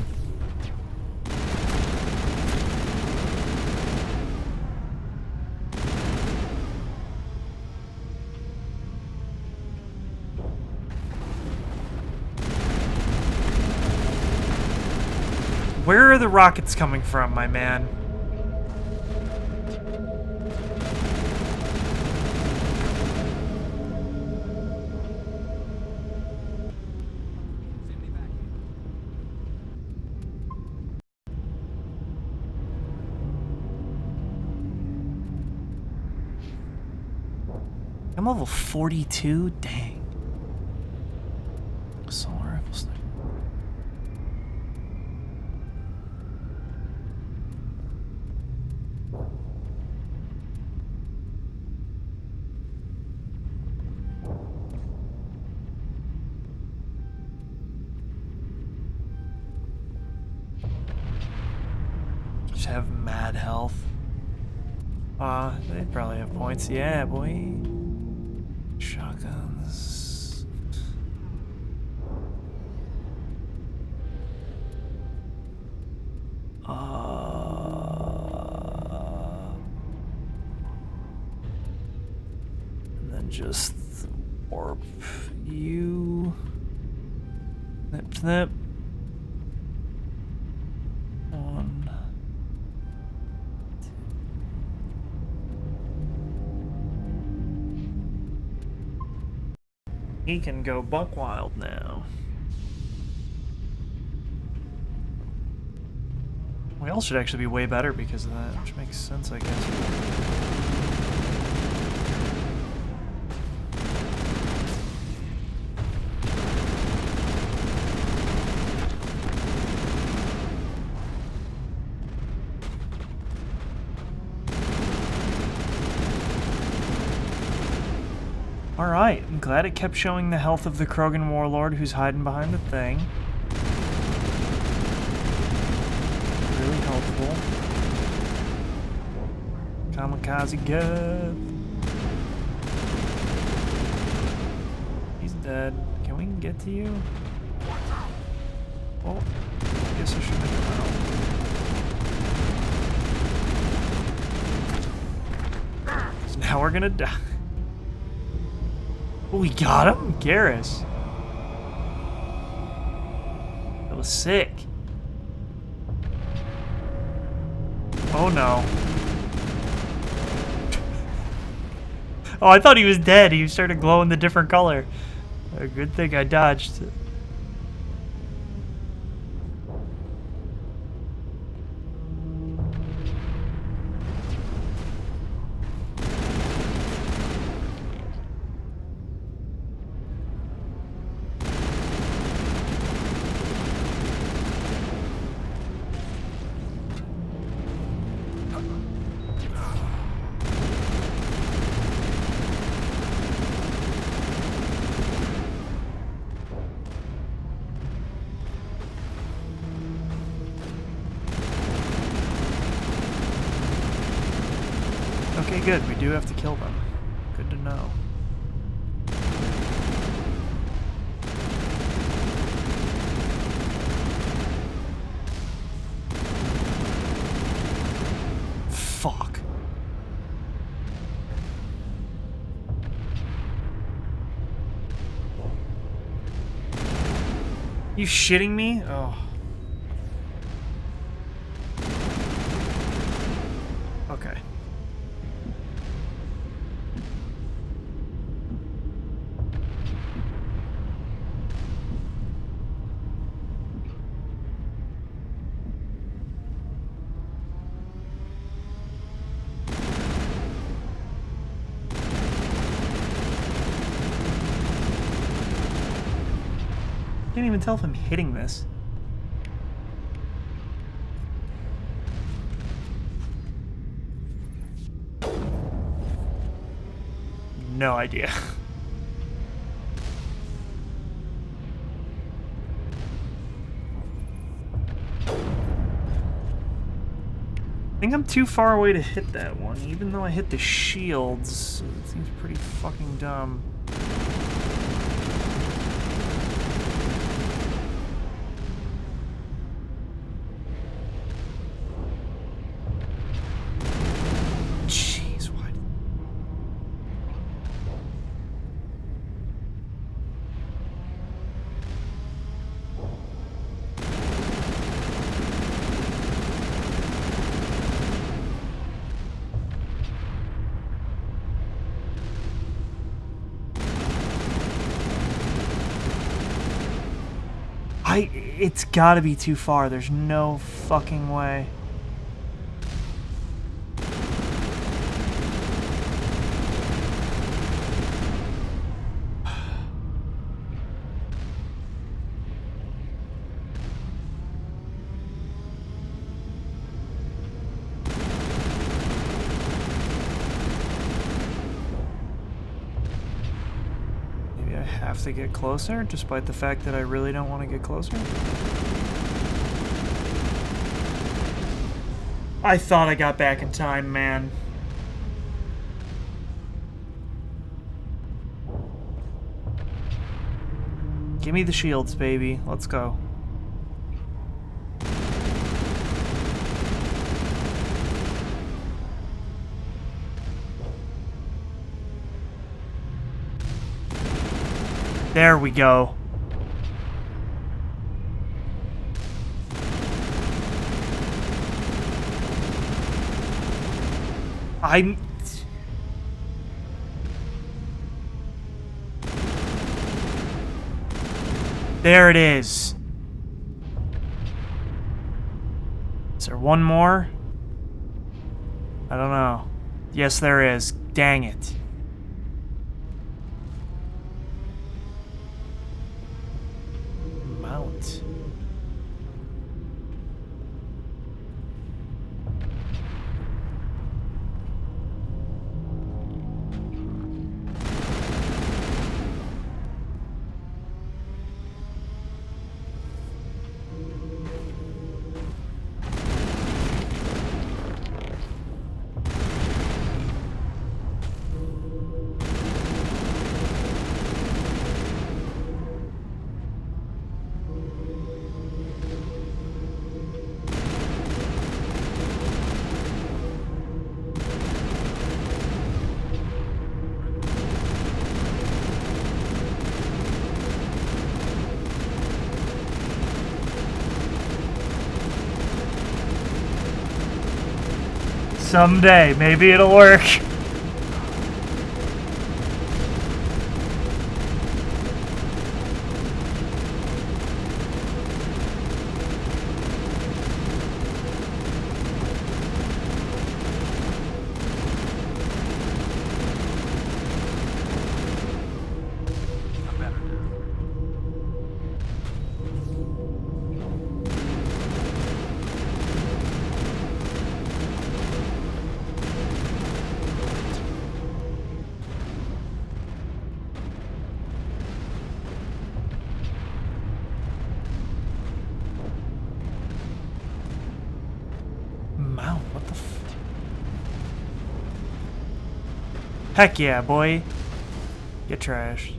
Where are the rockets coming from, my man? I'm level 42? Dang. Assault rifle sniper. Just have mad health. They probably have points. Yeah, boy. Shotguns. And then just warp you. Snip, snip. One. He can go buck wild now. We all should actually be way better because of that, which makes sense, I guess. Alright, I'm glad it kept showing the health of the Krogan warlord who's hiding behind the thing. Really helpful. Kamikaze Geth. He's dead. Can we get to you? Well, I guess I should make it out. So now we're gonna die. Oh, we got him? Garrus. That was sick. Oh no. Oh, I thought he was dead. He started glowing the different color. A good thing I dodged. Okay, good. We do have to kill them. Good to know. Fuck. You shitting me? Oh. Okay. Can't even tell if I'm hitting this. No idea. I think I'm too far away to hit that one, even though I hit the shields. It seems pretty fucking dumb. Jeez, why? It's gotta be too far. There's no fucking way. Have to get closer, despite the fact that I really don't want to get closer. I thought I got back in time, man. Give me the shields, baby. Let's go. There we go. There it is. Is there one more? I don't know. Yes, there is. Dang it. Mount. Someday, maybe it'll work. Mount, what the f... Heck yeah, boy. Get trashed.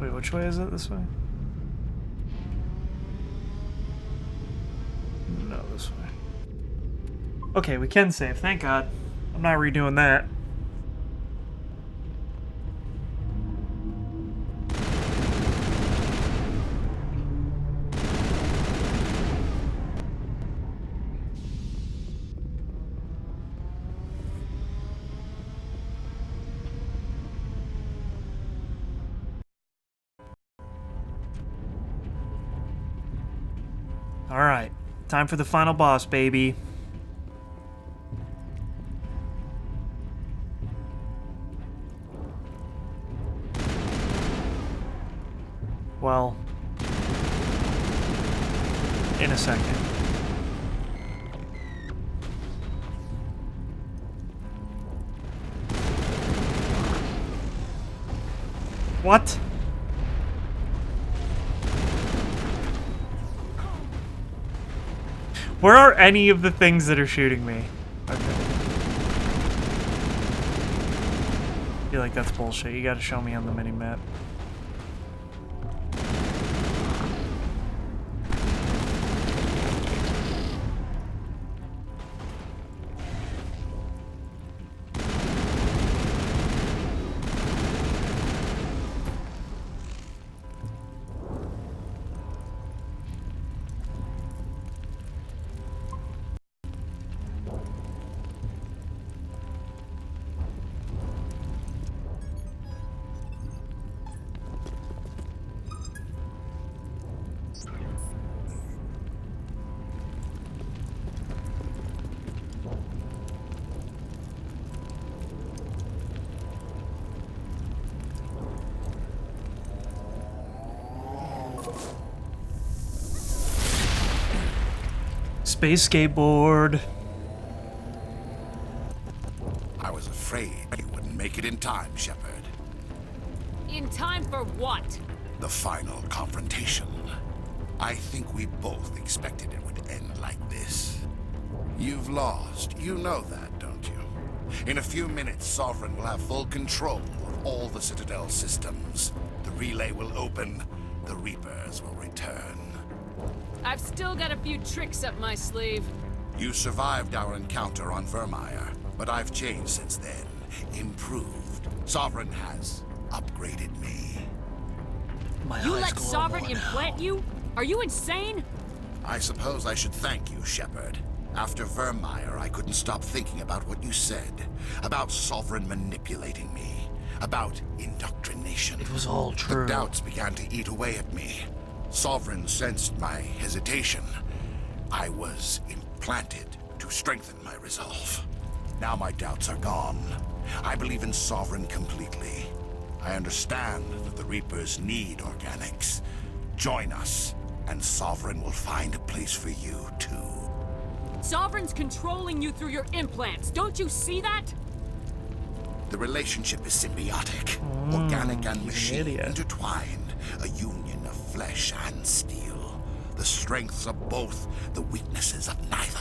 Wait, which way is it? This way? No, this way. Okay, we can save. Thank God. I'm not redoing that. Alright, time for the final boss, baby. Well, in a second. What? Where are any of the things that are shooting me? Okay. I feel like that's bullshit. You gotta show me on the mini-map. Space skateboard. I was afraid you wouldn't make it in time, Shepard. In time for what? The final confrontation. I think we both expected it would end like this. You've lost. You know that, don't you? In a few minutes, Sovereign will have full control of all the Citadel systems. The relay will open. The Reapers will return. I've still got a few tricks up my sleeve. You survived our encounter on Vermeer, but I've changed since then. Improved. Sovereign has upgraded me. You let Sovereign implant you? Are you insane? I suppose I should thank you, Shepard. After Vermeer, I couldn't stop thinking about what you said. About Sovereign manipulating me. About indoctrination. It was all true. The doubts began to eat away at me. Sovereign sensed my hesitation. I was implanted to strengthen my resolve. Now my doubts are gone. I believe in Sovereign completely. I understand that the Reapers need organics. Join us, and Sovereign will find a place for you, too. Sovereign's controlling you through your implants. Don't you see that? The relationship is symbiotic. Organic and machine idiot. intertwined. A union of flesh and steel. The strengths of both, the weaknesses of neither.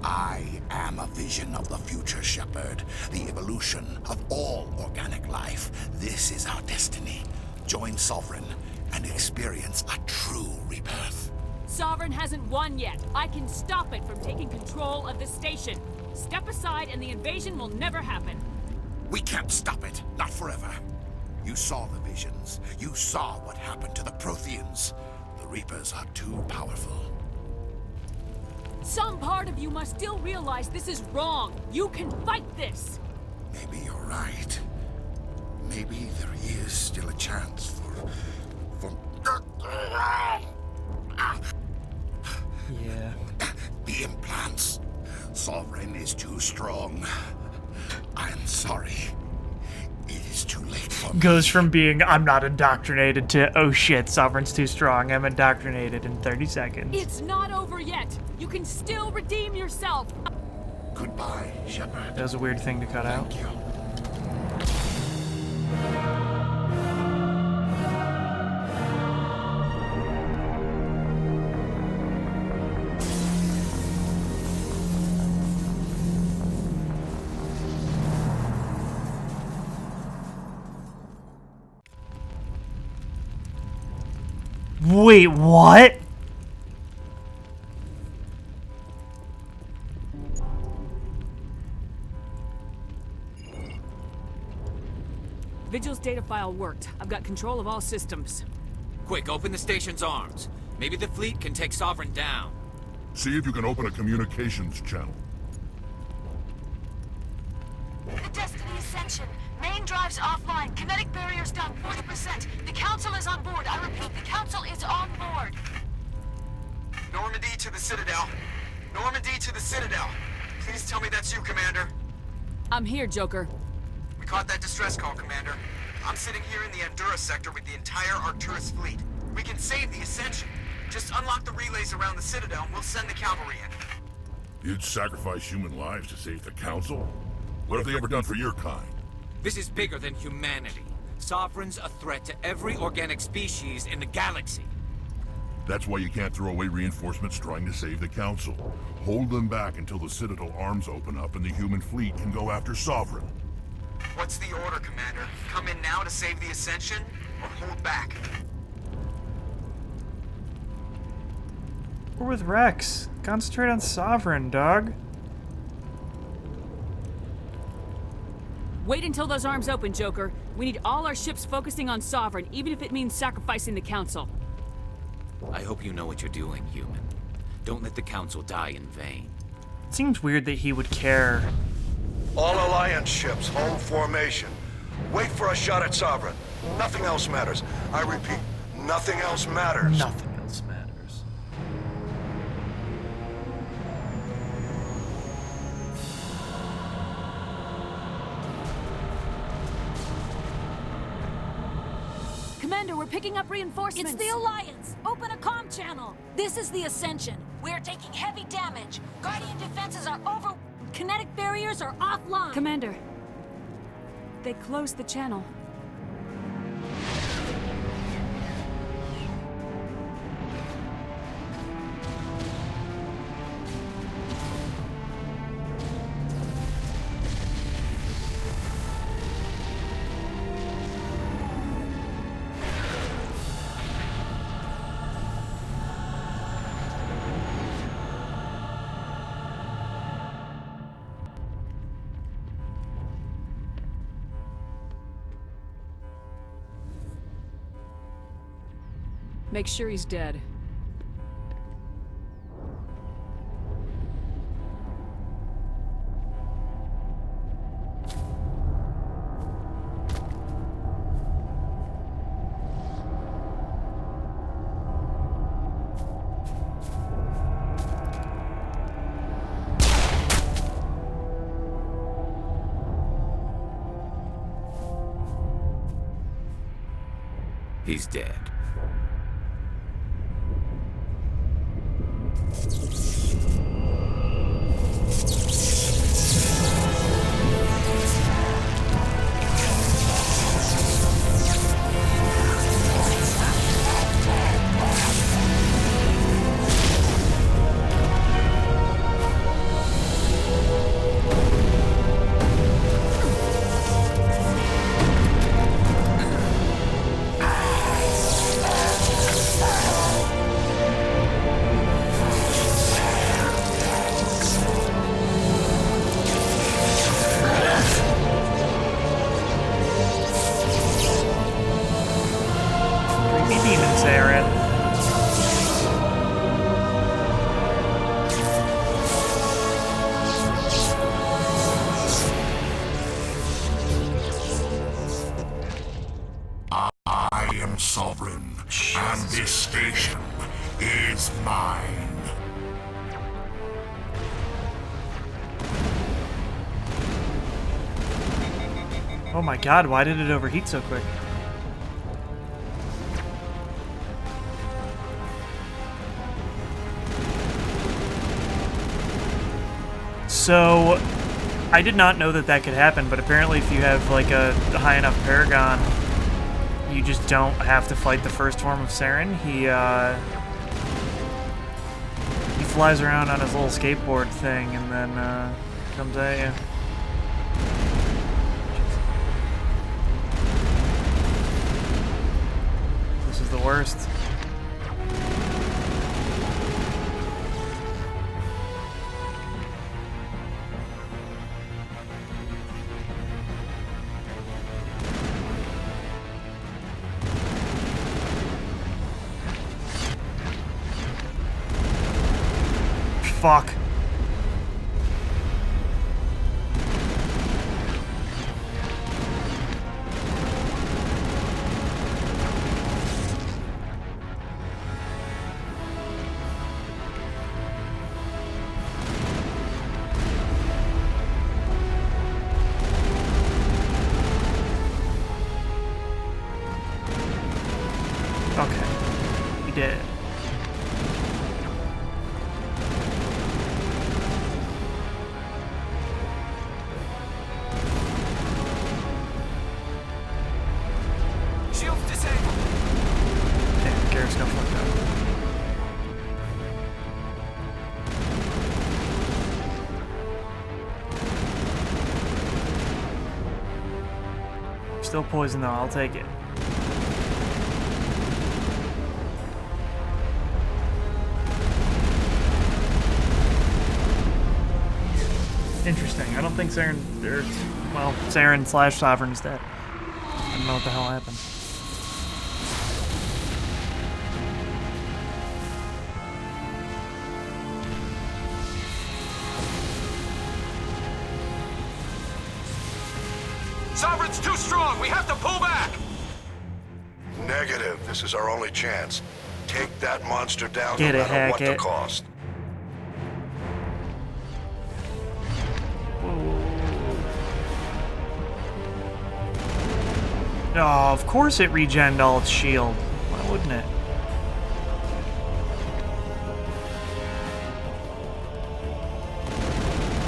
I am a vision of the future, Shepard. The evolution of all organic life. This is our destiny. Join Sovereign and experience a true rebirth. Sovereign hasn't won yet. I can stop it from taking control of the station. Step aside and the invasion will never happen. We can't stop it. Not forever. You saw the visions. You saw what happened to the Protheans. The Reapers are too powerful. Some part of you must still realize this is wrong. You can fight this. Maybe you're right. Maybe there is still a chance for... Yeah. The implants. Sovereign is too strong. I'm sorry. It is too late for me. Goes from being, I'm not indoctrinated, to, oh shit, Sovereign's too strong, I'm indoctrinated in 30 seconds. It's not over yet. You can still redeem yourself. Goodbye, Shepard. That was a weird thing to cut out. Thank you. Wait, what? Vigil's data file worked. I've got control of all systems. Quick, open the station's arms. Maybe the fleet can take Sovereign down. See if you can open a communications channel. The Destiny Ascension. Main drives offline. Kinetic barriers down 40%. The Council is on board. I repeat, the Council is on board. Normandy to the Citadel. Normandy to the Citadel. Please tell me that's you, Commander. I'm here, Joker. We caught that distress call, Commander. I'm sitting here in the Andurra sector with the entire Arcturus fleet. We can save the Ascension. Just unlock the relays around the Citadel and we'll send the cavalry in. You'd sacrifice human lives to save the Council? What have they ever done for your kind? This is bigger than humanity. Sovereign's a threat to every organic species in the galaxy. That's why you can't throw away reinforcements trying to save the Council. Hold them back until the Citadel arms open up and the human fleet can go after Sovereign. What's the order, Commander? Come in now to save the Ascension, or hold back? We're with Rex. Concentrate on Sovereign, dog. Wait until those arms open, Joker. We need all our ships focusing on Sovereign, even if it means sacrificing the Council. I hope you know what you're doing, human. Don't let the Council die in vain. It seems weird that he would care. All Alliance ships, hold formation. Wait for a shot at Sovereign. Nothing else matters. I repeat, nothing else matters. Nothing else matters. Commander, we're picking up reinforcements. It's the Alliance! Open a comm channel! This is the Ascension. We're taking heavy damage. Guardian defenses are over... Kinetic barriers are offline. Commander, they closed the channel. Make sure he's dead. He's dead. Sovereign, and this station is mine. Oh my god, why did it overheat so quick? So, I did not know that that could happen, but apparently if you have like a high enough Paragon, you just don't have to fight the first form of Saren. He flies around on his little skateboard thing and then comes at you. This is the worst. Fuck. Okay. We did it. Damn, Garrett's got fucked up. Still poison though, I'll take it. Interesting. I don't think Saren, well, Saren / Sovereign's dead. I don't know what the hell happened. Sovereign's too strong. We have to pull back. Negative. This is our only chance. Take that monster down no matter what the cost. Oh, of course it regened all its shield. Why wouldn't it?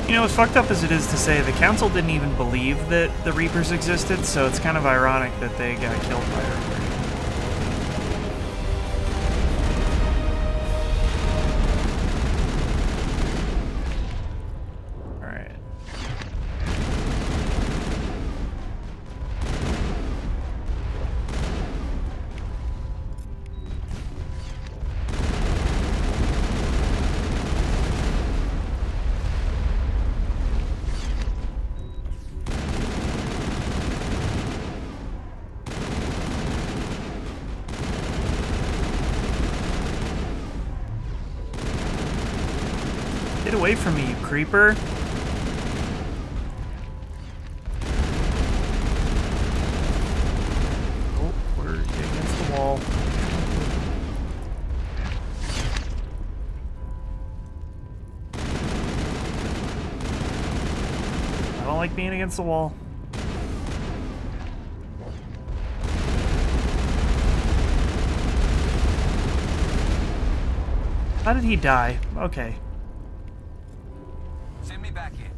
You know, as fucked up as it is to say, the Council didn't even believe that the Reapers existed, so it's kind of ironic that they got killed by everybody. Alright. Get away from me, you creeper. Oh, we're against the wall. I don't like being against the wall. How did he die? Okay. Send me back in.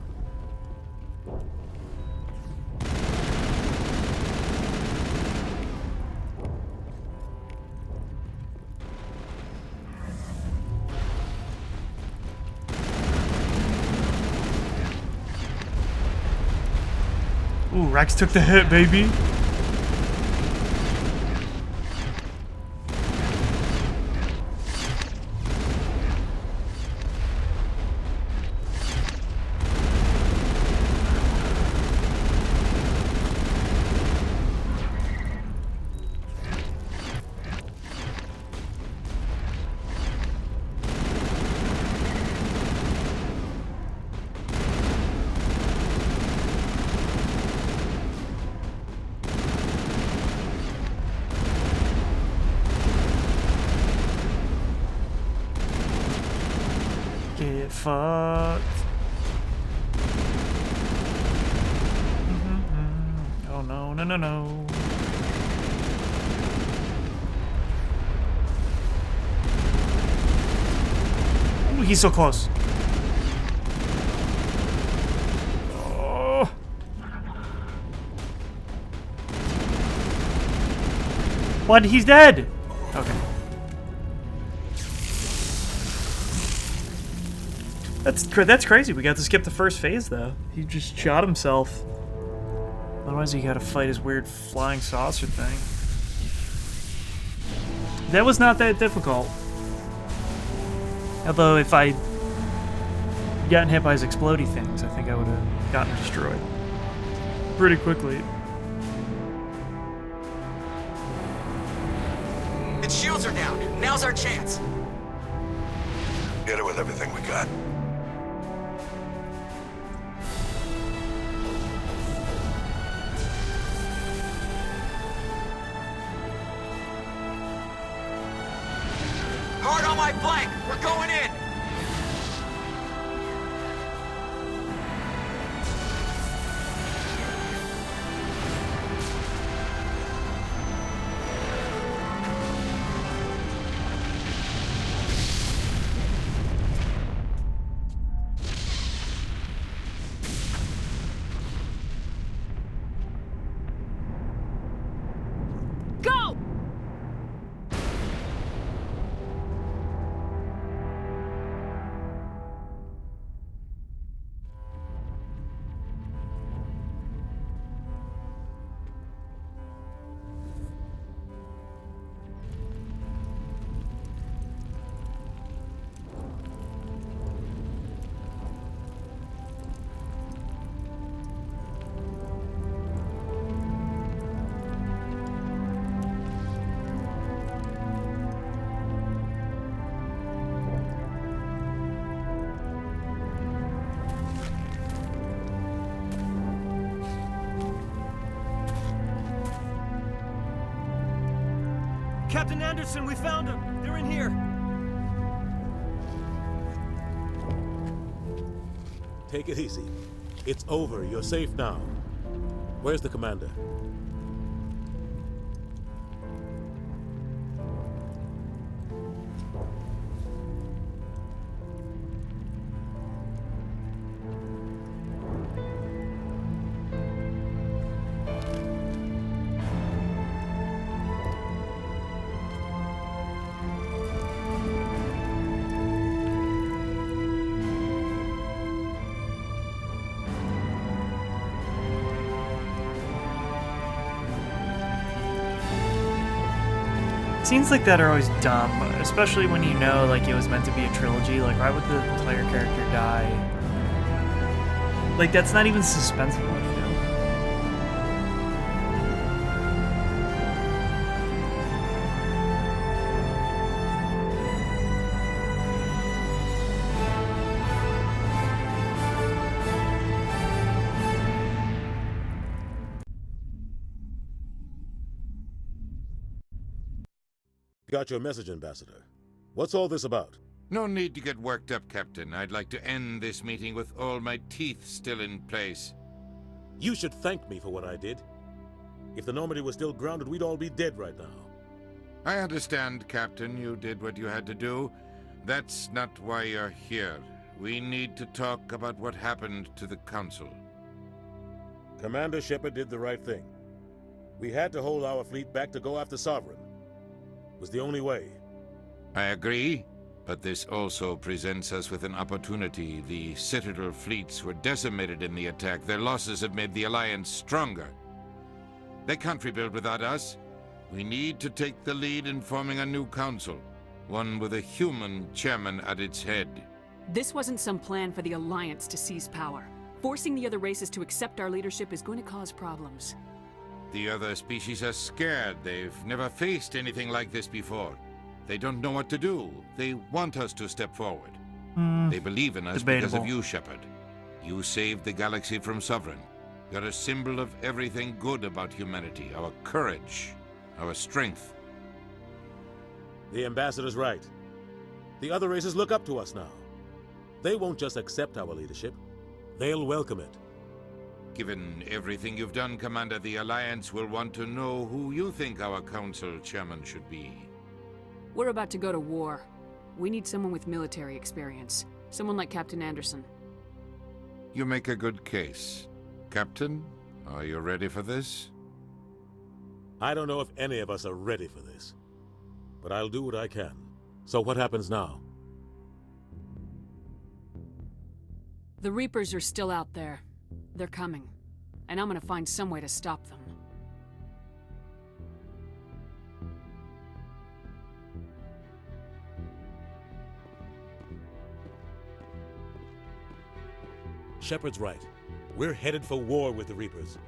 Ooh, Rex took the hit, baby. Get fucked. Oh no, no, no, no. Ooh, he's so close. Oh. What? He's dead. Okay. That's crazy. We got to skip the first phase, though. He just shot himself. Otherwise, he got to fight his weird flying saucer thing. That was not that difficult. Although, if I gotten hit by his explodey things, I think I would have gotten destroyed pretty quickly. Its shields are down. Now's our chance. Hit it with everything we got. Hard on my flank. We're going in. Go! Captain Anderson, we found them. They're in here. Take it easy. It's over. You're safe now. Where's the commander? Scenes like that are always dumb, especially when you know like it was meant to be a trilogy. Like, why would the player character die? Like, that's not even suspenseful, I feel. Got your message, Ambassador. What's all this about? No need to get worked up, Captain. I'd like to end this meeting with all my teeth still in place. You should thank me for what I did. If the Normandy was still grounded, we'd all be dead right now. I understand, Captain. You did what you had to do. That's not why you're here. We need to talk about what happened to the Council. Commander Shepard did the right thing. We had to hold our fleet back to go after Sovereign. It was the only way. I agree, but this also presents us with an opportunity. The Citadel fleets were decimated in the attack. Their losses have made the Alliance stronger. They can't rebuild without us. We need to take the lead in forming a new council, one with a human chairman at its head. This wasn't some plan for the Alliance to seize power. Forcing the other races to accept our leadership is going to cause problems. The other species are scared. They've never faced anything like this before. They don't know what to do. They want us to step forward. They believe in us because of you, Shepard. You saved the galaxy from Sovereign. You're a symbol of everything good about humanity. Our courage, our strength. The Ambassador's right. The other races look up to us now. They won't just accept our leadership. They'll welcome it. Given everything you've done, Commander, the Alliance will want to know who you think our council chairman should be. We're about to go to war. We need someone with military experience. Someone like Captain Anderson. You make a good case. Captain, are you ready for this? I don't know if any of us are ready for this. But I'll do what I can. So what happens now? The Reapers are still out there. They're coming. And I'm gonna find some way to stop them. Shepard's right. We're headed for war with the Reapers.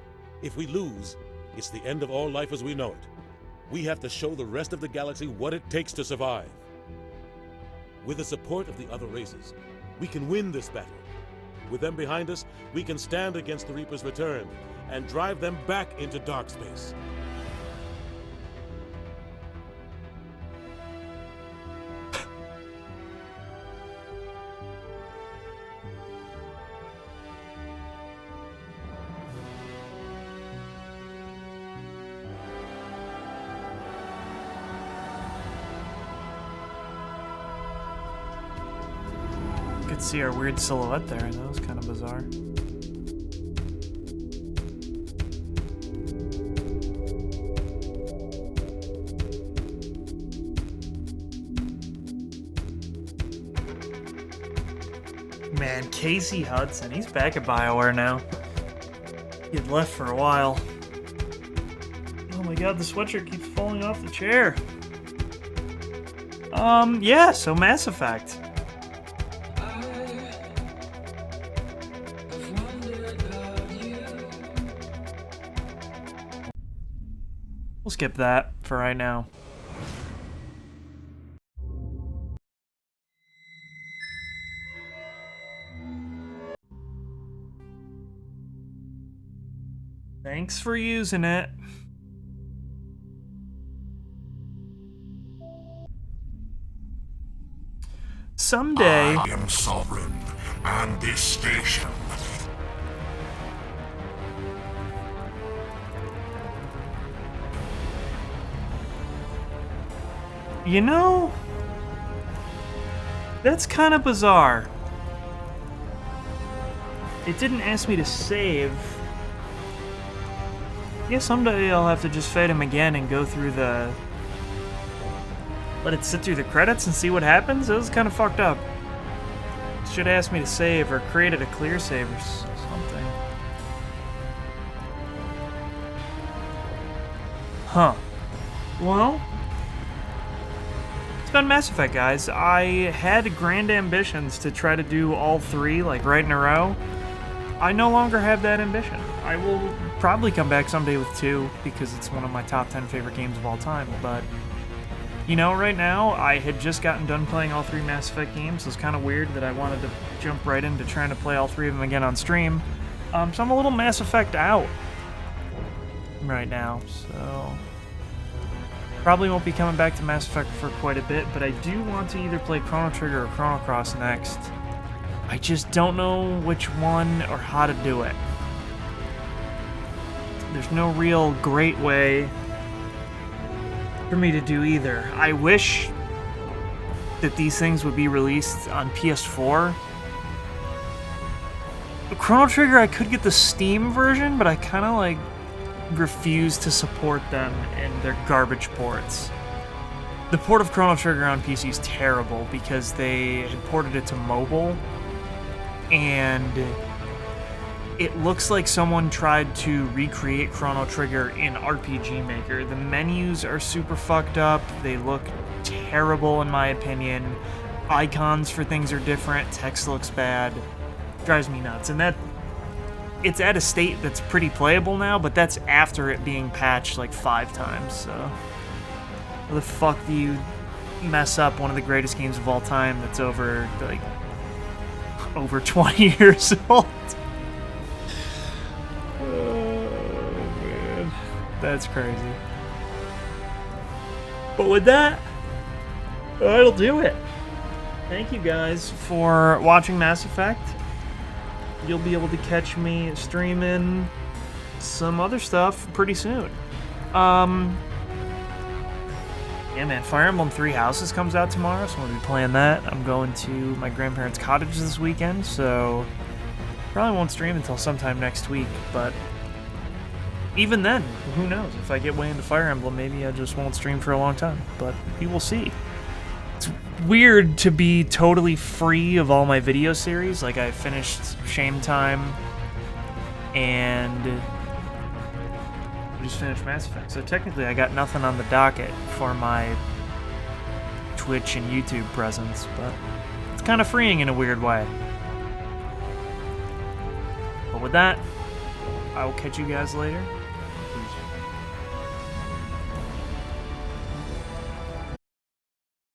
If we lose, it's the end of all life as we know it. We have to show the rest of the galaxy what it takes to survive. With the support of the other races, we can win this battle. With them behind us, we can stand against the Reapers' return and drive them back into dark space. Could see our weird silhouette there, and that was kind of bizarre. Man, Casey Hudson, he's back at BioWare now. He had left for a while. Oh my god, the sweatshirt keeps falling off the chair. Yeah, so Mass Effect. We'll skip that for right now. Thanks for using it. someday... I am sovereign, and this station... You know, that's kind of bizarre. It didn't ask me to save. Yeah, someday I'll have to just fade him again and go through the... Let it sit through the credits and see what happens? It was kind of fucked up. Should ask me to save or created a clear save or something. Huh. Well... It's been Mass Effect, guys. I had grand ambitions to try to do all three, like, right in a row. I no longer have that ambition. I will probably come back someday with 2, because it's one of my top 10 favorite games of all time, but... You know, right now, I had just gotten done playing all 3 Mass Effect games. It was kind of weird that I wanted to jump right into trying to play all 3 of them again on stream. So I'm a little Mass Effect out right now, so... Probably won't be coming back to Mass Effect for quite a bit, but I do want to either play Chrono Trigger or Chrono Cross next. I just don't know which one or how to do it. There's no real great way for me to do either. I wish that these things would be released on PS4. Chrono Trigger, I could get the Steam version, but I kind of like refuse to support them in their garbage ports. The port of Chrono Trigger on PC is terrible because they had ported it to mobile, and it looks like someone tried to recreate Chrono Trigger in RPG Maker. The menus are super fucked up, they look terrible in my opinion, icons for things are different, text looks bad, drives me nuts, and that it's at a state that's pretty playable now, but that's after it being patched like 5 times, so... How the fuck do you mess up one of the greatest games of all time that's over 20 years old? Oh, man. That's crazy. But with that, that'll do it. Thank you guys for watching Mass Effect. You'll be able to catch me streaming some other stuff pretty soon. Yeah, man, Fire Emblem 3 Houses comes out tomorrow, so I'm going to be playing that. I'm going to my grandparents' cottage this weekend, so probably won't stream until sometime next week, but even then, who knows? If I get way into Fire Emblem, maybe I just won't stream for a long time, but we will see. It's weird to be totally free of all my video series. Like, I finished Shame Time, and I just finished Mass Effect. So technically, I got nothing on the docket for my Twitch and YouTube presence, but it's kind of freeing in a weird way. But with that, I will catch you guys later.